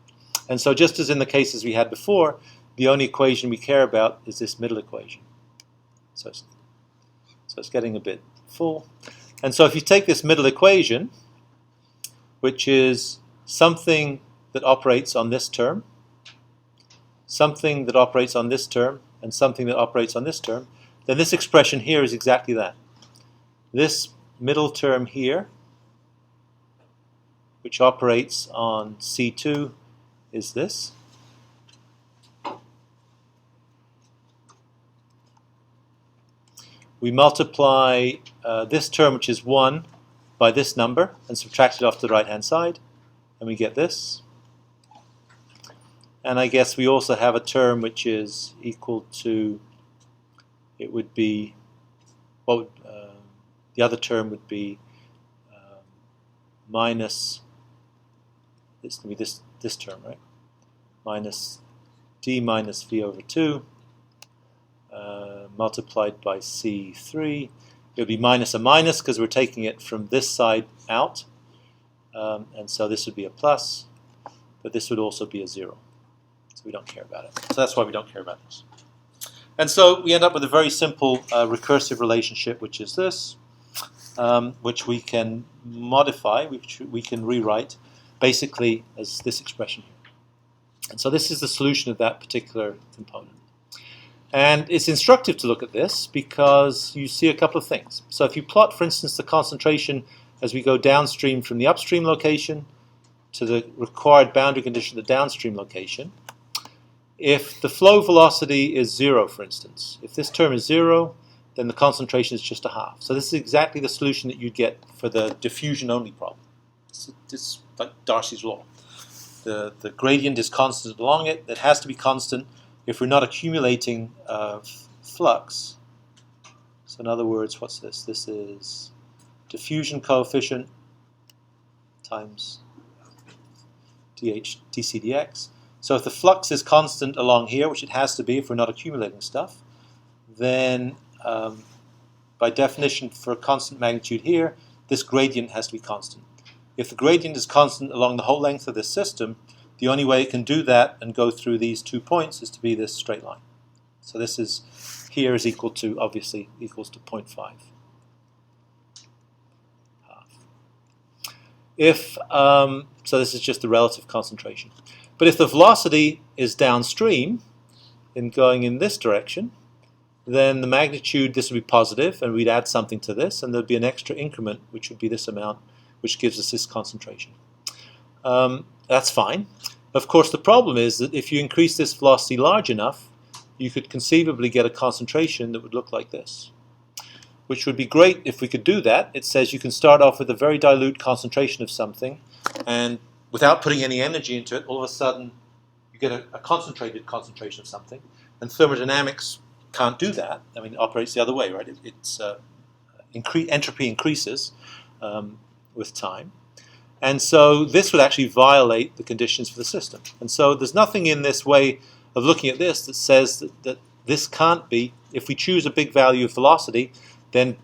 And so just as in the cases we had before, the only equation we care about is this middle equation. So it's getting a bit full. And so if you take this middle equation, which is something that operates on this term, something that operates on this term, and something that operates on this term, then this expression here is exactly that. This middle term here, which operates on C2, is this. We multiply this term, which is 1, by this number and subtract it off to the right-hand side, and we get this. And I guess we also have a term which is equal to, it would be, well, the other term would be minus, it's going to be this term, right? Minus d minus v over 2 multiplied by C3. It would be minus a minus because we're taking it from this side out. And so this would be a plus, but this would also be a 0. So we don't care about it. So that's why we don't care about this. And so we end up with a very simple recursive relationship, which is this, which we can modify, which we can rewrite. basically as this expression here. And so this is the solution of that particular component. And it's instructive to look at this because you see a couple of things. So if you plot, for instance, the concentration as we go downstream from the upstream location to the required boundary condition at the downstream location, if the flow velocity is 0, for instance, if this term is 0, then the concentration is just a half. So this is exactly the solution that you'd get for the diffusion-only problem. It's like Darcy's law. The gradient is constant along it. It has to be constant if we're not accumulating flux. So in other words, what's this? This is diffusion coefficient times dH dc dx. So if the flux is constant along here, which it has to be if we're not accumulating stuff, then by definition for a constant magnitude here, this gradient has to be constant. If the gradient is constant along the whole length of this system, the only way it can do that and go through these 2 points is to be this straight line. So this is here is equal to, obviously, equals to 0.5. If so this is just the relative concentration. But if the velocity is downstream, in going in this direction, then the magnitude, this would be positive, and we'd add something to this, and there'd be an extra increment, which would be this amount, which gives us this concentration. That's fine. Of course, the problem is that if you increase this velocity large enough, you could conceivably get a concentration that would look like this, which would be great if we could do that. It says you can start off with a very dilute concentration of something, and without putting any energy into it, all of a sudden you get a concentrated concentration of something. And thermodynamics can't do that. I mean, it operates the other way, right? Entropy increases with time. And so this would actually violate the conditions for the system. And so there's nothing in this way of looking at this that says that this can't be, if we choose a big value of velocity, then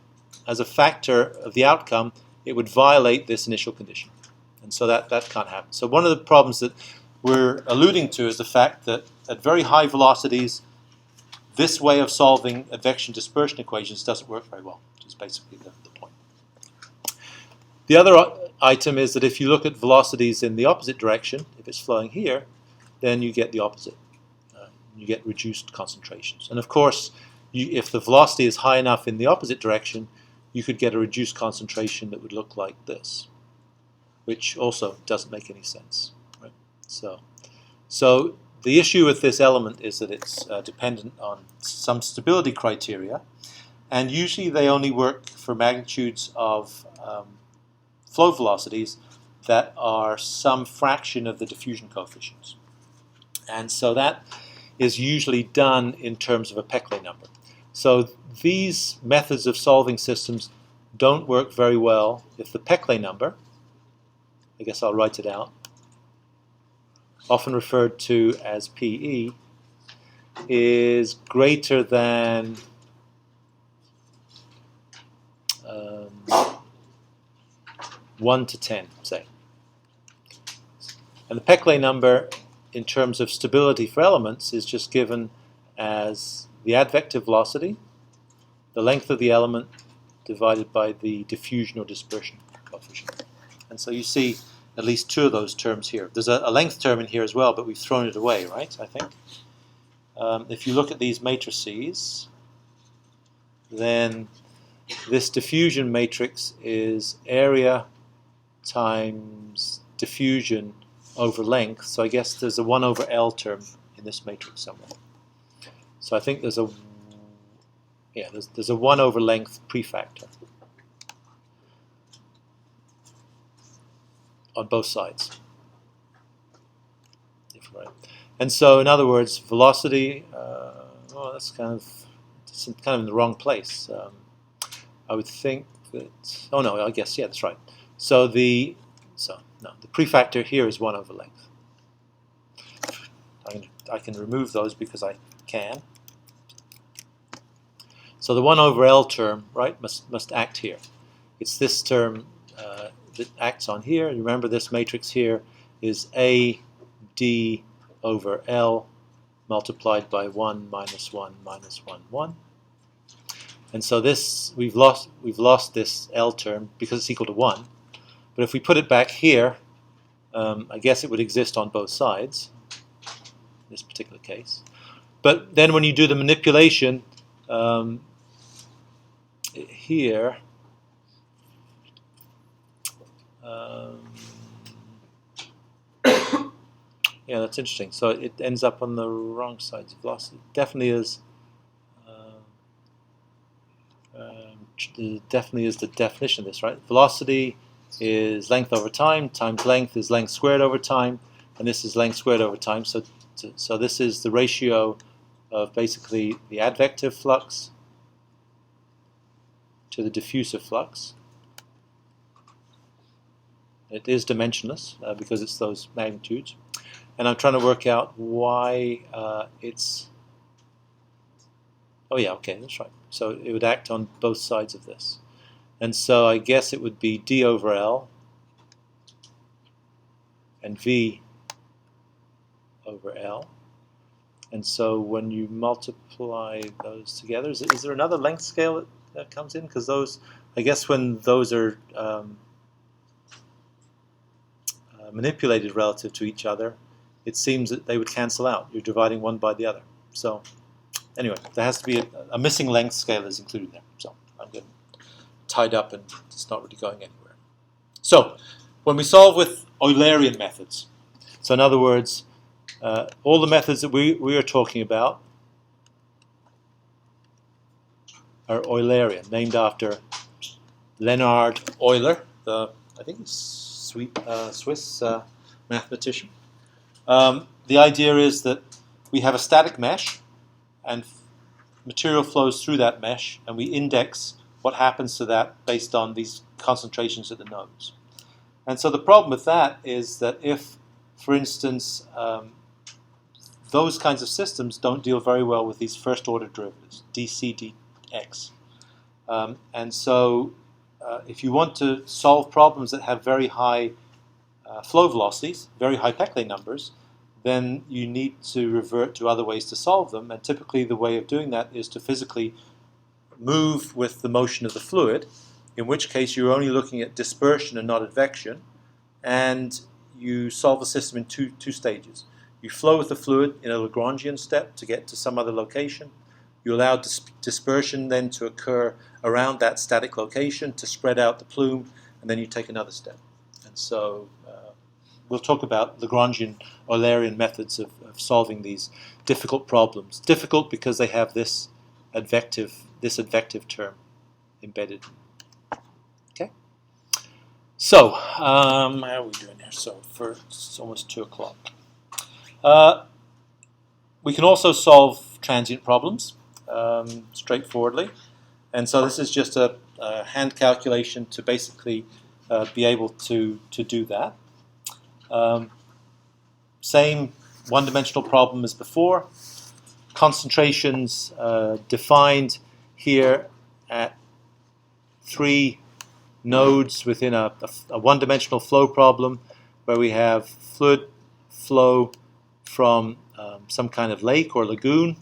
as a factor of the outcome, it would violate this initial condition. And so that can't happen. So one of the problems that we're alluding to is the fact that at very high velocities, this way of solving advection-dispersion equations doesn't work very well, which is basically the point. The other item is that if you look at velocities in the opposite direction, if it's flowing here, then you get the opposite. You get reduced concentrations. And of course, if the velocity is high enough in the opposite direction, you could get a reduced concentration that would look like this, which also doesn't make any sense. Right? So the issue with this element is that it's dependent on some stability criteria, and usually they only work for magnitudes of flow velocities that are some fraction of the diffusion coefficients. And so that is usually done in terms of a Peclet number. So these methods of solving systems don't work very well if the Peclet number, I guess I'll write it out, often referred to as PE, is greater than 1 to 10, say. And the Peclet number, in terms of stability for elements, is just given as the advective velocity, the length of the element, divided by the diffusion or dispersion coefficient. And so you see at least 2 of those terms here. There's a length term in here as well, but we've thrown it away, right, I think? If you look at these matrices, then this diffusion matrix is area times diffusion over length. So I guess there's a 1 over L term in this matrix somewhere. So I think there's a there's a 1 over length prefactor on both sides. And so in other words, velocity, that's kind of in the wrong place. I would think that, oh no, I guess, yeah, that's right. So the prefactor here is 1 over length. I can remove those because I can. So the 1 over L term, right, must act here. It's this term that acts on here. Remember, this matrix here is A D over L multiplied by 1 minus 1 minus 1, 1. And so this, we've lost this L term because it's equal to 1. But if we put it back here, I guess it would exist on both sides in this particular case. But then when you do the manipulation here, yeah, that's interesting. So it ends up on the wrong side of velocity. Definitely is. Definitely is the definition of this, right? Velocity is length over time times length is length squared over time, and this is length squared over time. So this is the ratio of basically the advective flux to the diffusive flux. It is dimensionless because it's those magnitudes. And I'm trying to work out why it's... Oh yeah, okay, that's right. So it would act on both sides of this. And so I guess it would be d over L and v over L. And so when you multiply those together, is there another length scale that comes in? Because those, I guess when those are manipulated relative to each other, it seems that they would cancel out. You're dividing one by the other. So anyway, there has to be a missing length scale is included there. So I'm getting tied up and it's not really going anywhere. So when we solve with Eulerian methods, so in other words, all the methods that we are talking about are Eulerian, named after Leonhard Euler, I think it's Swiss mathematician. The idea is that we have a static mesh, and material flows through that mesh, and we index what happens to that based on these concentrations at the nodes. And so the problem with that is that if, for instance, those kinds of systems don't deal very well with these first-order derivatives, dc dx. And so if you want to solve problems that have very high flow velocities, very high Peclet numbers, then you need to revert to other ways to solve them. And typically the way of doing that is to physically move with the motion of the fluid, in which case you're only looking at dispersion and not advection, and you solve the system in two stages. You flow with the fluid in a Lagrangian step to get to some other location. You allow dispersion then to occur around that static location to spread out the plume, and then you take another step. And so we'll talk about Lagrangian Eulerian methods of solving these difficult problems. Difficult because they have this advective term embedded. Okay. So how are we doing here? So it's almost 2 o'clock. We can also solve transient problems straightforwardly, and so this is just a hand calculation to basically be able to do that. Same one-dimensional problem as before. Concentrations defined here at 3 nodes within a one-dimensional flow problem where we have fluid flow from some kind of lake or lagoon.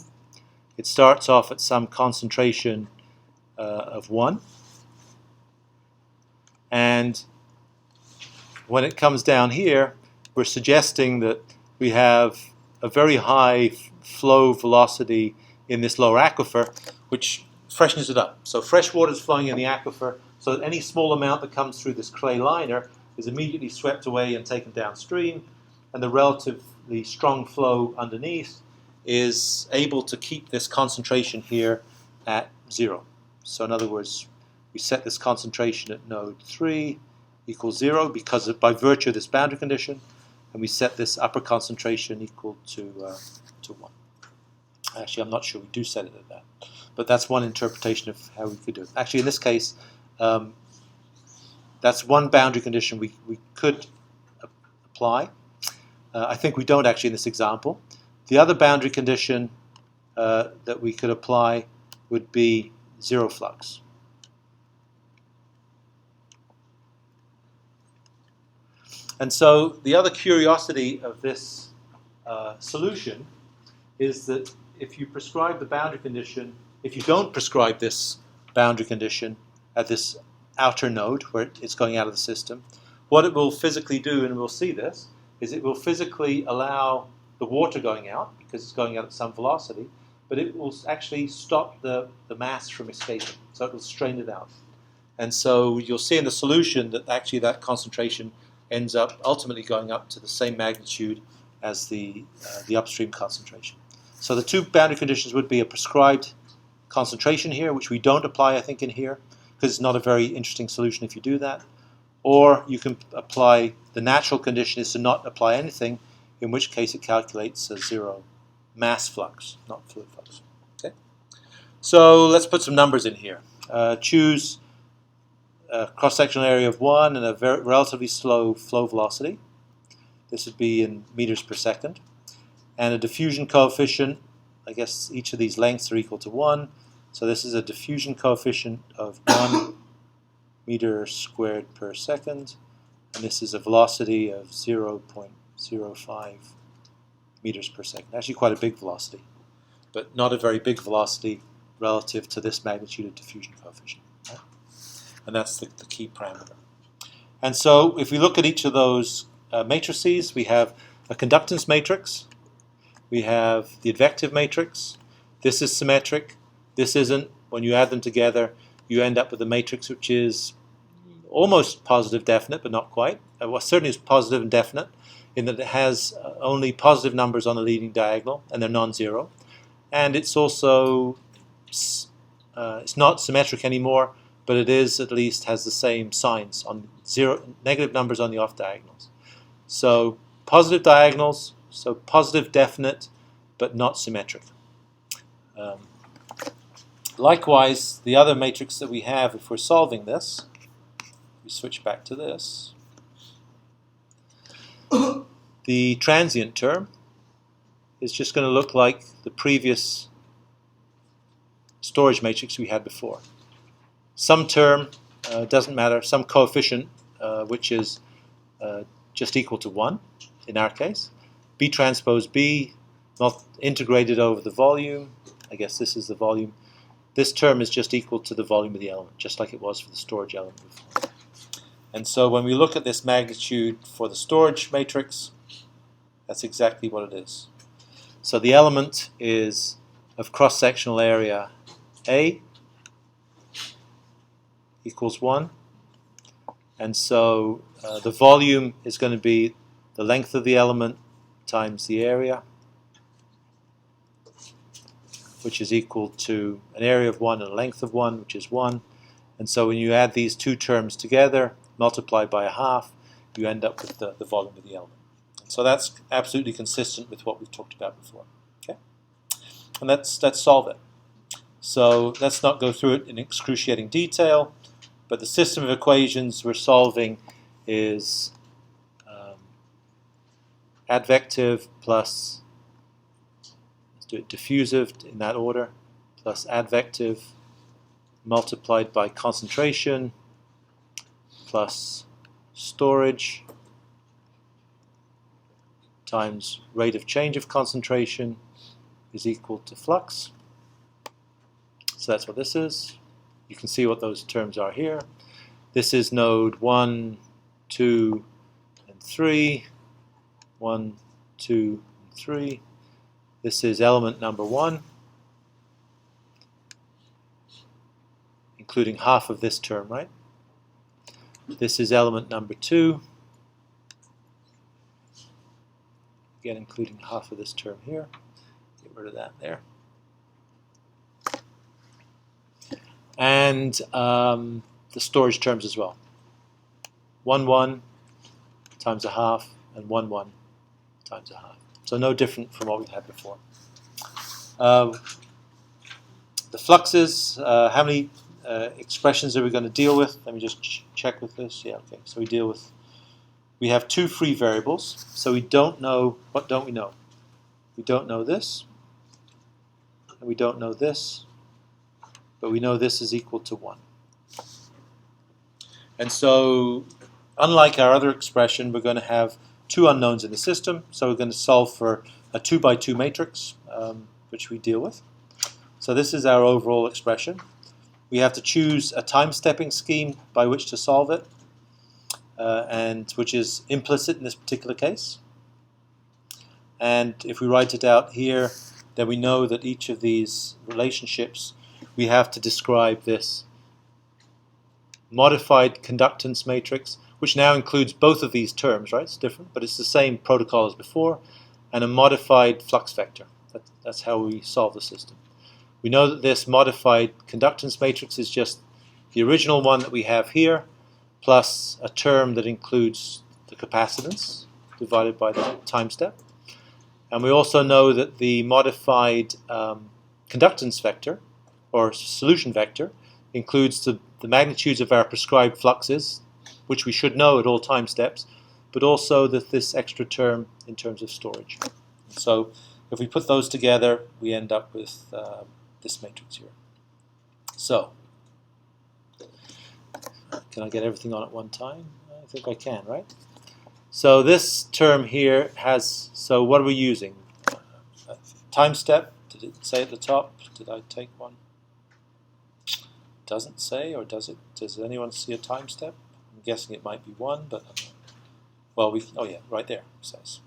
It starts off at some concentration of 1. And when it comes down here, we're suggesting that we have a very high flow velocity in this lower aquifer, which freshens it up. So fresh water is flowing in the aquifer, so that any small amount that comes through this clay liner is immediately swept away and taken downstream, and the relatively strong flow underneath is able to keep this concentration here at 0. So in other words, we set this concentration at node 3 equals 0 because by virtue of this boundary condition, and we set this upper concentration equal to 1. Actually, I'm not sure we do set it at that, but that's one interpretation of how we could do it. Actually, in this case, that's one boundary condition we could apply. I think we don't actually in this example. The other boundary condition that we could apply would be 0 flux. And so the other curiosity of this solution is that if you prescribe the boundary condition, if you don't prescribe this boundary condition at this outer node where it's going out of the system, what it will physically do, and we'll see this, is it will physically allow the water going out, because it's going out at some velocity, but it will actually stop the mass from escaping, so it will strain it out. And so you'll see in the solution that actually that concentration ends up ultimately going up to the same magnitude as the upstream concentration. So the two boundary conditions would be a prescribed concentration here, which we don't apply, I think, in here, because it's not a very interesting solution if you do that. Or you can apply, the natural condition is to not apply anything, in which case it calculates a zero mass flux, not fluid flux. Okay? So let's put some numbers in here. Choose a cross-sectional area of 1 and a relatively slow flow velocity. This would be in meters per second. And a diffusion coefficient, I guess each of these lengths are equal to 1. So this is a diffusion coefficient of 1 meter squared per second. And this is a velocity of 0.05 meters per second. Actually quite a big velocity, but not a very big velocity relative to this magnitude of diffusion coefficient. Right? And that's the key parameter. And so if we look at each of those matrices, we have a conductance matrix, we have the advective matrix. This is symmetric, this isn't. When you add them together, you end up with a matrix which is almost positive definite, but not quite. Well, certainly is positive and definite, in that it has only positive numbers on the leading diagonal, and they're non-zero. And it's also, it's not symmetric anymore, but it is at least has the same signs on negative numbers on the off diagonals. So positive diagonals, so positive definite, but not symmetric. Likewise, the other matrix that we have, if we're solving this, we switch back to this. The transient term is just going to look like the previous storage matrix we had before. Some term, doesn't matter, some coefficient, which is just equal to 1 in our case. B transpose B, not integrated over the volume. I guess this is the volume. This term is just equal to the volume of the element, just like it was for the storage element before. And so when we look at this magnitude for the storage matrix, that's exactly what it is. So the element is of cross-sectional area A equals 1. And so the volume is going to be the length of the element times the area, which is equal to an area of 1 and a length of 1, which is 1. And so when you add these two terms together, multiplied by a half, you end up with the volume of the element. So that's absolutely consistent with what we've talked about before. Okay? And let's solve it. So let's not go through it in excruciating detail, but the system of equations we're solving is advective plus, let's do it diffusive in that order, plus advective multiplied by concentration plus storage times rate of change of concentration is equal to flux. So that's what this is. You can see what those terms are here. This is node 1, 2, and 3. 1, 2, and 3. This is element number 1, including half of this term, right? This is element number 2, again including half of this term here. Get rid of that there. And the storage terms as well. 1, 1 times a half, and 1, 1 times a half. So no different from what we had before. The fluxes, how many expressions are we going to deal with? Let me just check with this. Yeah, okay. So we have two free variables. So we don't know, what don't we know? We don't know this, and we don't know this, but we know this is equal to 1. And so, unlike our other expression, we're going to have two unknowns in the system. So we're going to solve for a 2 by 2 matrix, which we deal with. So this is our overall expression. We have to choose a time-stepping scheme by which to solve it. and which is implicit in this particular case. And if we write it out here, then we know that each of these relationships, we have to describe this modified conductance matrix, which now includes both of these terms, right? It's different, but it's the same protocol as before, and a modified flux vector. That's how we solve the system. We know that this modified conductance matrix is just the original one that we have here, plus a term that includes the capacitance divided by the time step. And we also know that the modified conductance vector, or solution vector, includes the magnitudes of our prescribed fluxes, which we should know at all time steps, but also that this extra term in terms of storage. So if we put those together, we end up with this matrix here. So, can I get everything on at one time? I think I can, right? So this term here has, so what are we using? Time step, did it say at the top? Did I take one? Doesn't say, or does it? Does anyone see a time step? I'm guessing it might be 1, but well, oh yeah, right there it says.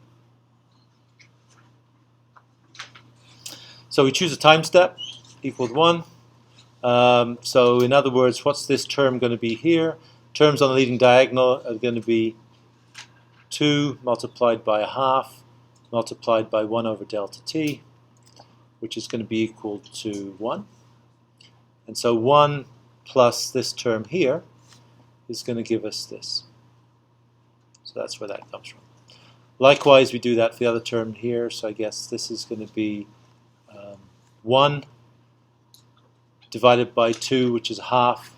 So we choose a time step equaled 1. So in other words, what's this term going to be here? Terms on the leading diagonal are going to be 2 multiplied by 1/2 multiplied by 1 over delta t, which is going to be equal to 1. And so 1 plus this term here is going to give us this. So that's where that comes from. Likewise, we do that for the other term here, so I guess this is going to be 1 divided by 2, which is 1/2.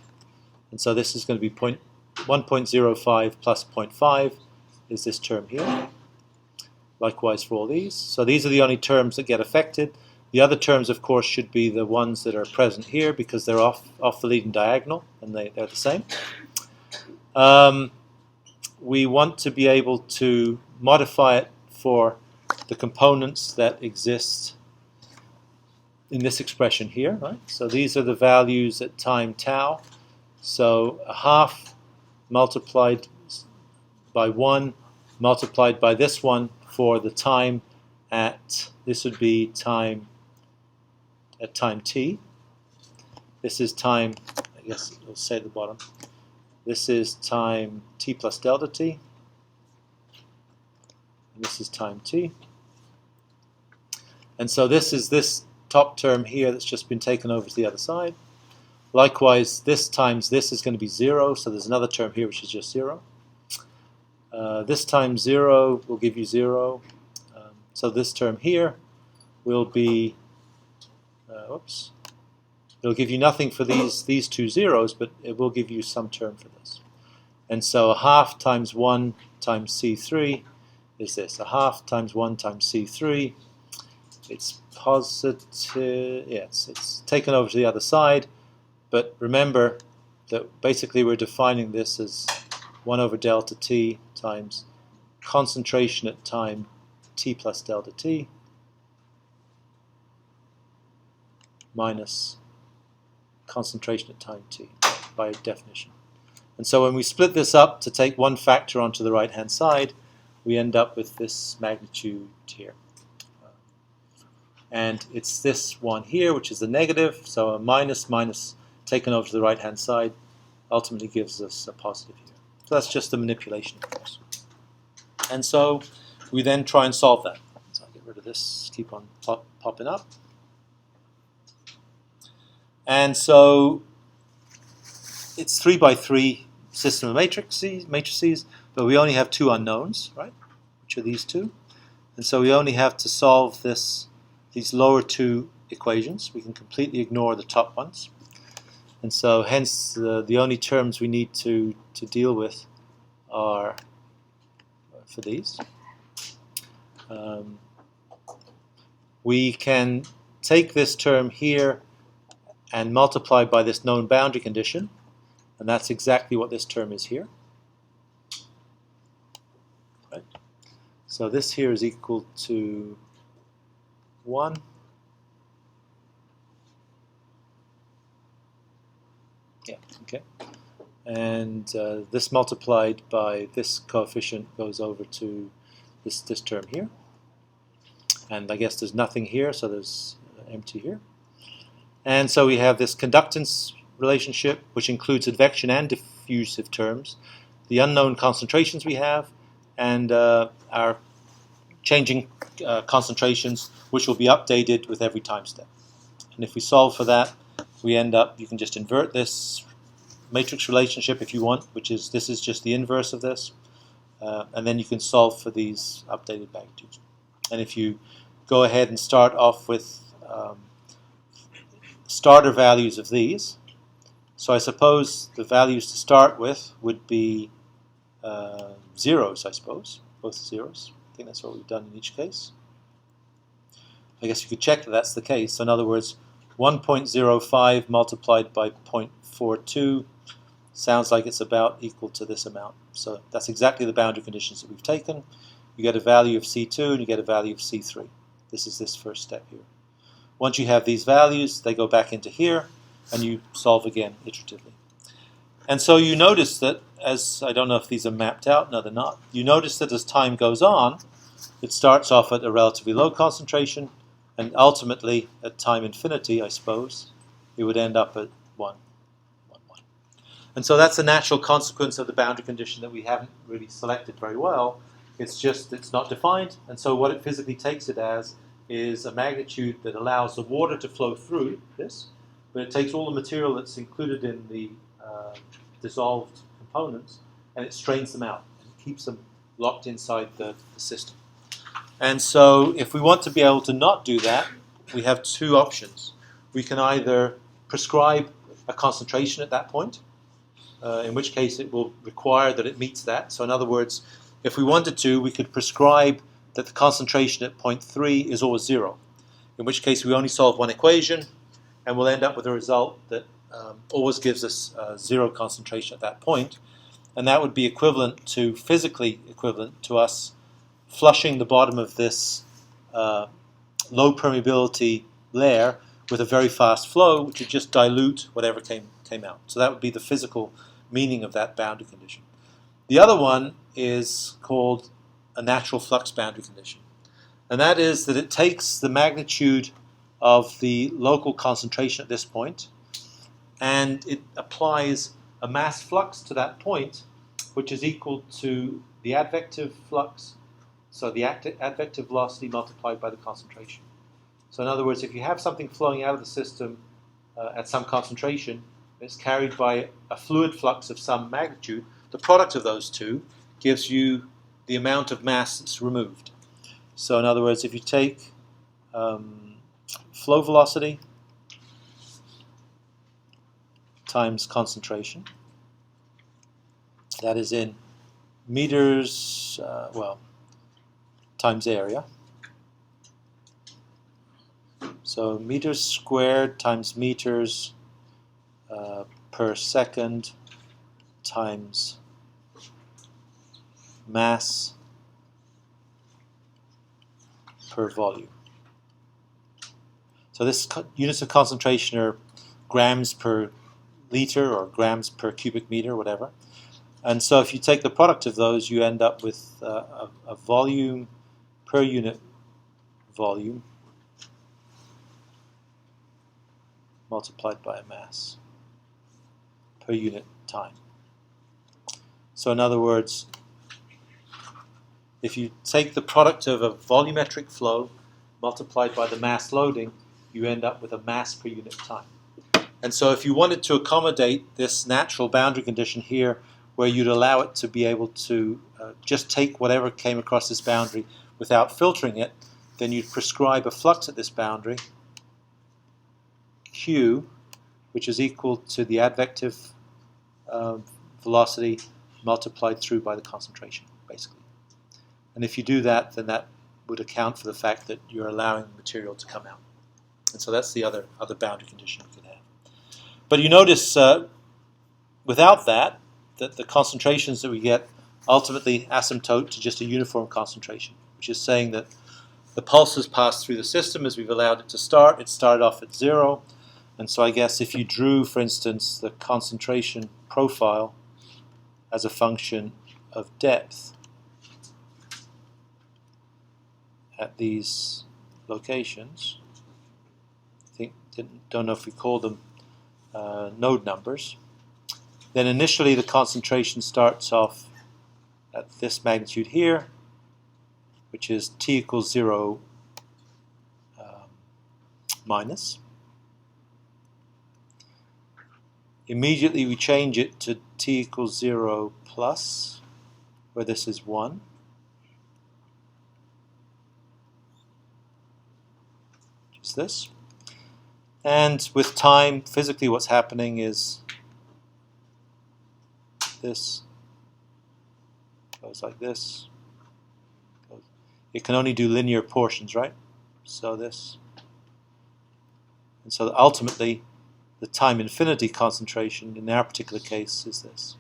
And so this is going to be 1.05 plus 0.5 is this term here. Likewise for all these. So these are the only terms that get affected. The other terms, of course, should be the ones that are present here because they're off the leading diagonal, and they're the same. We want to be able to modify it for the components that exist in this expression here, right? So these are the values at time tau. So 1/2 multiplied by 1 multiplied by this one for the time at, this would be time at time t. This is time, I guess it'll say at the bottom, this is time t plus delta t, and this is time t. And so this is this top term here that's just been taken over to the other side. Likewise, this times this is going to be 0, so there's another term here which is just 0. This times 0 will give you 0. So this term here will be, oops, it'll give you nothing for these two zeros, but it will give you some term for this. And so 1/2 times 1 times C3 is this. 1/2 times 1 times C3. It's positive, yes, it's taken over to the other side, but remember that basically we're defining this as 1 over delta t times concentration at time t plus delta t minus concentration at time t by definition. And so when we split this up to take one factor onto the right hand side, we end up with this magnitude here. And it's this one here, which is the negative, so a minus taken over to the right hand side ultimately gives us a positive here. So that's just the manipulation, of course. And so we then try and solve that. So I'll get rid of this, keep on popping up. And so it's 3 by 3 system of matrices, but we only have 2 unknowns, right? Which are these 2. And so we only have to solve these lower 2 equations. We can completely ignore the top ones. And so hence the only terms we need to deal with are for these. We can take this term here and multiply by this known boundary condition, and that's exactly what this term is here. Right? So this here is equal to 1. Yeah, okay. and this multiplied by this coefficient goes over to this term here. And I guess there's nothing here, so there's empty here. And so we have this conductance relationship, which includes advection and diffusive terms, the unknown concentrations we have, and our changing concentrations, which will be updated with every time step. And if we solve for that, we end up, you can just invert this matrix relationship if you want, which is, this is just the inverse of this, and then you can solve for these updated magnitudes. And if you go ahead and start off with starter values of these, so I suppose the values to start with would be zeros, I suppose, both zeros. I think that's what we've done in each case. I guess you could check that that's the case. So in other words, 1.05 multiplied by 0.42 sounds like it's about equal to this amount. So that's exactly the boundary conditions that we've taken. You get a value of C2 and you get a value of C3. This is this first step here. Once you have these values, they go back into here, and you solve again iteratively. And so you notice that, as I don't know if these are mapped out, no they're not, you notice that as time goes on, it starts off at a relatively low concentration, and ultimately, at time infinity, I suppose, it would end up at 1, 1, 1. And so that's a natural consequence of the boundary condition that we haven't really selected very well. It's just, it's not defined, and so what it physically takes it as is a magnitude that allows the water to flow through this, but it takes all the material that's included in the dissolved components, and it strains them out, and keeps them locked inside the system. And so if we want to be able to not do that, we have two options. We can either prescribe a concentration at that point, in which case it will require that it meets that. So in other words, if we wanted to, we could prescribe that the concentration at 0.3 is always 0, in which case we only solve one equation, and we'll end up with a result that always gives us 0 concentration at that point. And that would be equivalent to, physically equivalent to us flushing the bottom of this low permeability layer with a very fast flow, which would just dilute whatever came out. So that would be the physical meaning of that boundary condition. The other one is called a natural flux boundary condition. And that is that it takes the magnitude of the local concentration at this point, and it applies a mass flux to that point, which is equal to the advective flux, so the advective velocity multiplied by the concentration. So in other words, if you have something flowing out of the system at some concentration, it's carried by a fluid flux of some magnitude, the product of those two gives you the amount of mass that's removed. So in other words, if you take flow velocity times concentration, that is in meters, times area. So meters squared times meters per second times mass per volume. So this units of concentration are grams per liter or grams per cubic meter, whatever. And so if you take the product of those, you end up with a volume per unit volume multiplied by a mass per unit time. So in other words, if you take the product of a volumetric flow multiplied by the mass loading, you end up with a mass per unit time. And so if you wanted to accommodate this natural boundary condition here, where you'd allow it to be able to just take whatever came across this boundary without filtering it, then you'd prescribe a flux at this boundary, Q, which is equal to the advective velocity multiplied through by the concentration, basically. And if you do that, then that would account for the fact that you're allowing material to come out. And so that's the other boundary condition we could have. But you notice without that the concentrations that we get ultimately asymptote to just a uniform concentration, which is saying that the pulses pass through the system as we've allowed it to start. It started off at 0, And so I guess if you drew, for instance, the concentration profile as a function of depth at these locations, don't know if we call them node numbers, then initially the concentration starts off at this magnitude here, which is t equals 0 minus. Immediately we change it to t equals 0 plus, where this is 1. Which is this. And with time, physically what's happening is this goes like this. It can only do linear portions, right? So this. And so ultimately, the time infinity concentration in our particular case is this.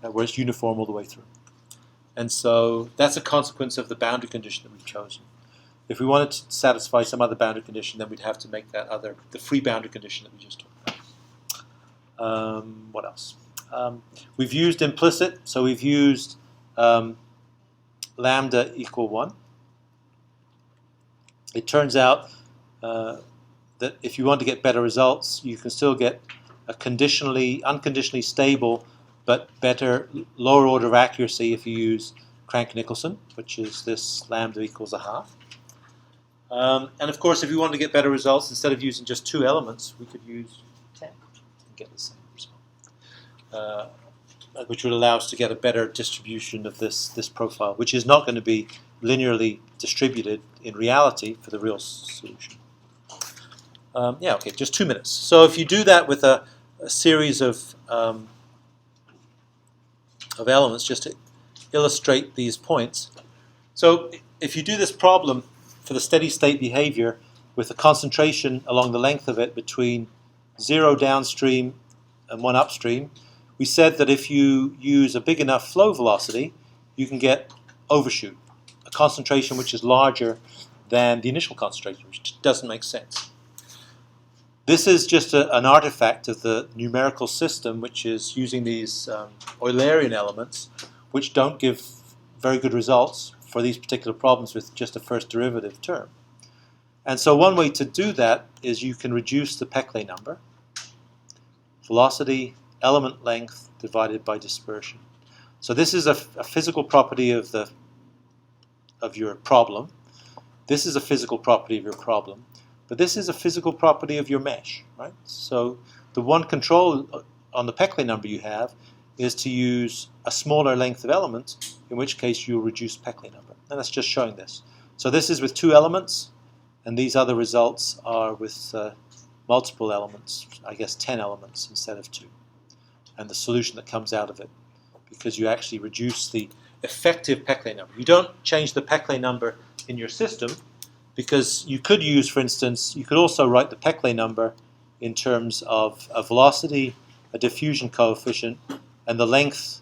Where it's uniform all the way through. And so that's a consequence of the boundary condition that we've chosen. If we wanted to satisfy some other boundary condition, then we'd have to make that other, the free boundary condition that we just talked about. What else? We've used implicit, so we've used lambda equal 1. It turns out that if you want to get better results, you can still get a unconditionally stable, but better, lower order of accuracy if you use Crank-Nicholson, which is this lambda equals 1/2. And of course, if you want to get better results, instead of using just 2 elements, we could use 10 and get the same result, which would allow us to get a better distribution of this profile, which is not going to be linearly distributed in reality for the real solution. Yeah, okay, just 2 minutes. So if you do that with a series of elements, just to illustrate these points. So if you do this problem for the steady state behavior with a concentration along the length of it between 0 downstream and 1 upstream, we said that if you use a big enough flow velocity, you can get overshoot, a concentration which is larger than the initial concentration, which doesn't make sense. This is just an artifact of the numerical system, which is using these Eulerian elements, which don't give very good results for these particular problems with just a first derivative term. And so one way to do that is you can reduce the Peclet number, velocity, element length divided by dispersion. So this is a physical property of your problem. This is a physical property of your problem. But this is a physical property of your mesh, right? So the one control on the Peclet number you have is to use a smaller length of element, in which case you'll reduce Peclet number. And that's just showing this. So this is with 2 elements, and these other results are with multiple elements, I guess 10 elements instead of 2. And the solution that comes out of it, because you actually reduce the effective Peclet number. You don't change the Peclet number in your system, because you could use, for instance, you could also write the Peclet number in terms of a velocity, a diffusion coefficient, and the length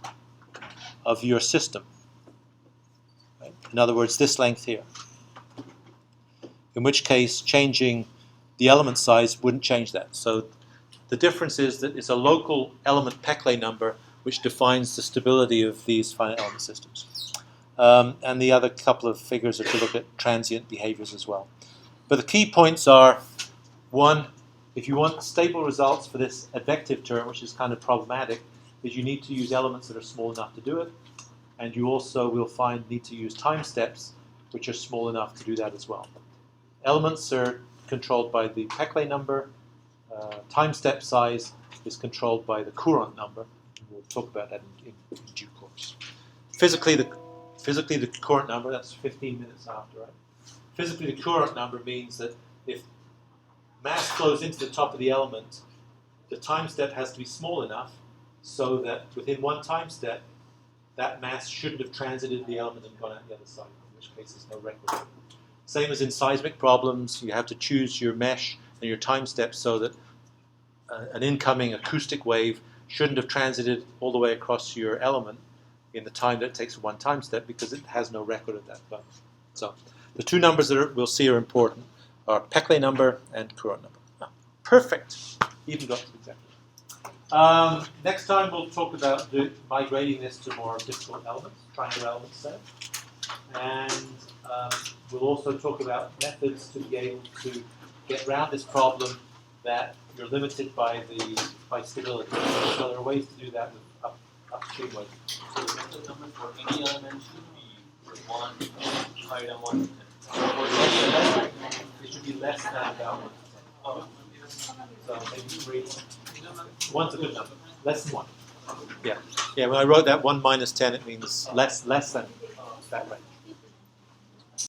of your system. Right? In other words, this length here. In which case, changing the element size wouldn't change that. So the difference is that it's a local element Peclet number which defines the stability of these finite element systems. And the other couple of figures are to look at transient behaviors as well. But the key points are, 1, if you want stable results for this advective term, which is kind of problematic, is you need to use elements that are small enough to do it. And you also will find need to use time steps, which are small enough to do that as well. Elements are controlled by the Peclet number. Time step size is controlled by the Courant number. We'll talk about that in due course. Physically, the Courant number, that's 15 minutes after, right? Physically, the Courant number means that if mass flows into the top of the element, the time step has to be small enough so that within one time step, that mass shouldn't have transited the element and gone out the other side, in which case there's no record. Same as in seismic problems, you have to choose your mesh and your time step so that an incoming acoustic wave shouldn't have transited all the way across your element in the time that it takes for one time step, because it has no record of that. So The two numbers that we'll see are important are Peclet number and Courant number. Perfect. Even got to exactly. Next time we'll talk about migrating this to more difficult elements, triangular element set. And we'll also talk about methods to be able to get around this problem that you're limited by stability. So there are ways to do that with upstream ways. So the method number for any element should be 1, higher than 1. It should be less than about 1. Oh. So maybe 3. 1's a good number. Less than 1. Yeah. Yeah, when I wrote that 1 minus 10, it means less than that way.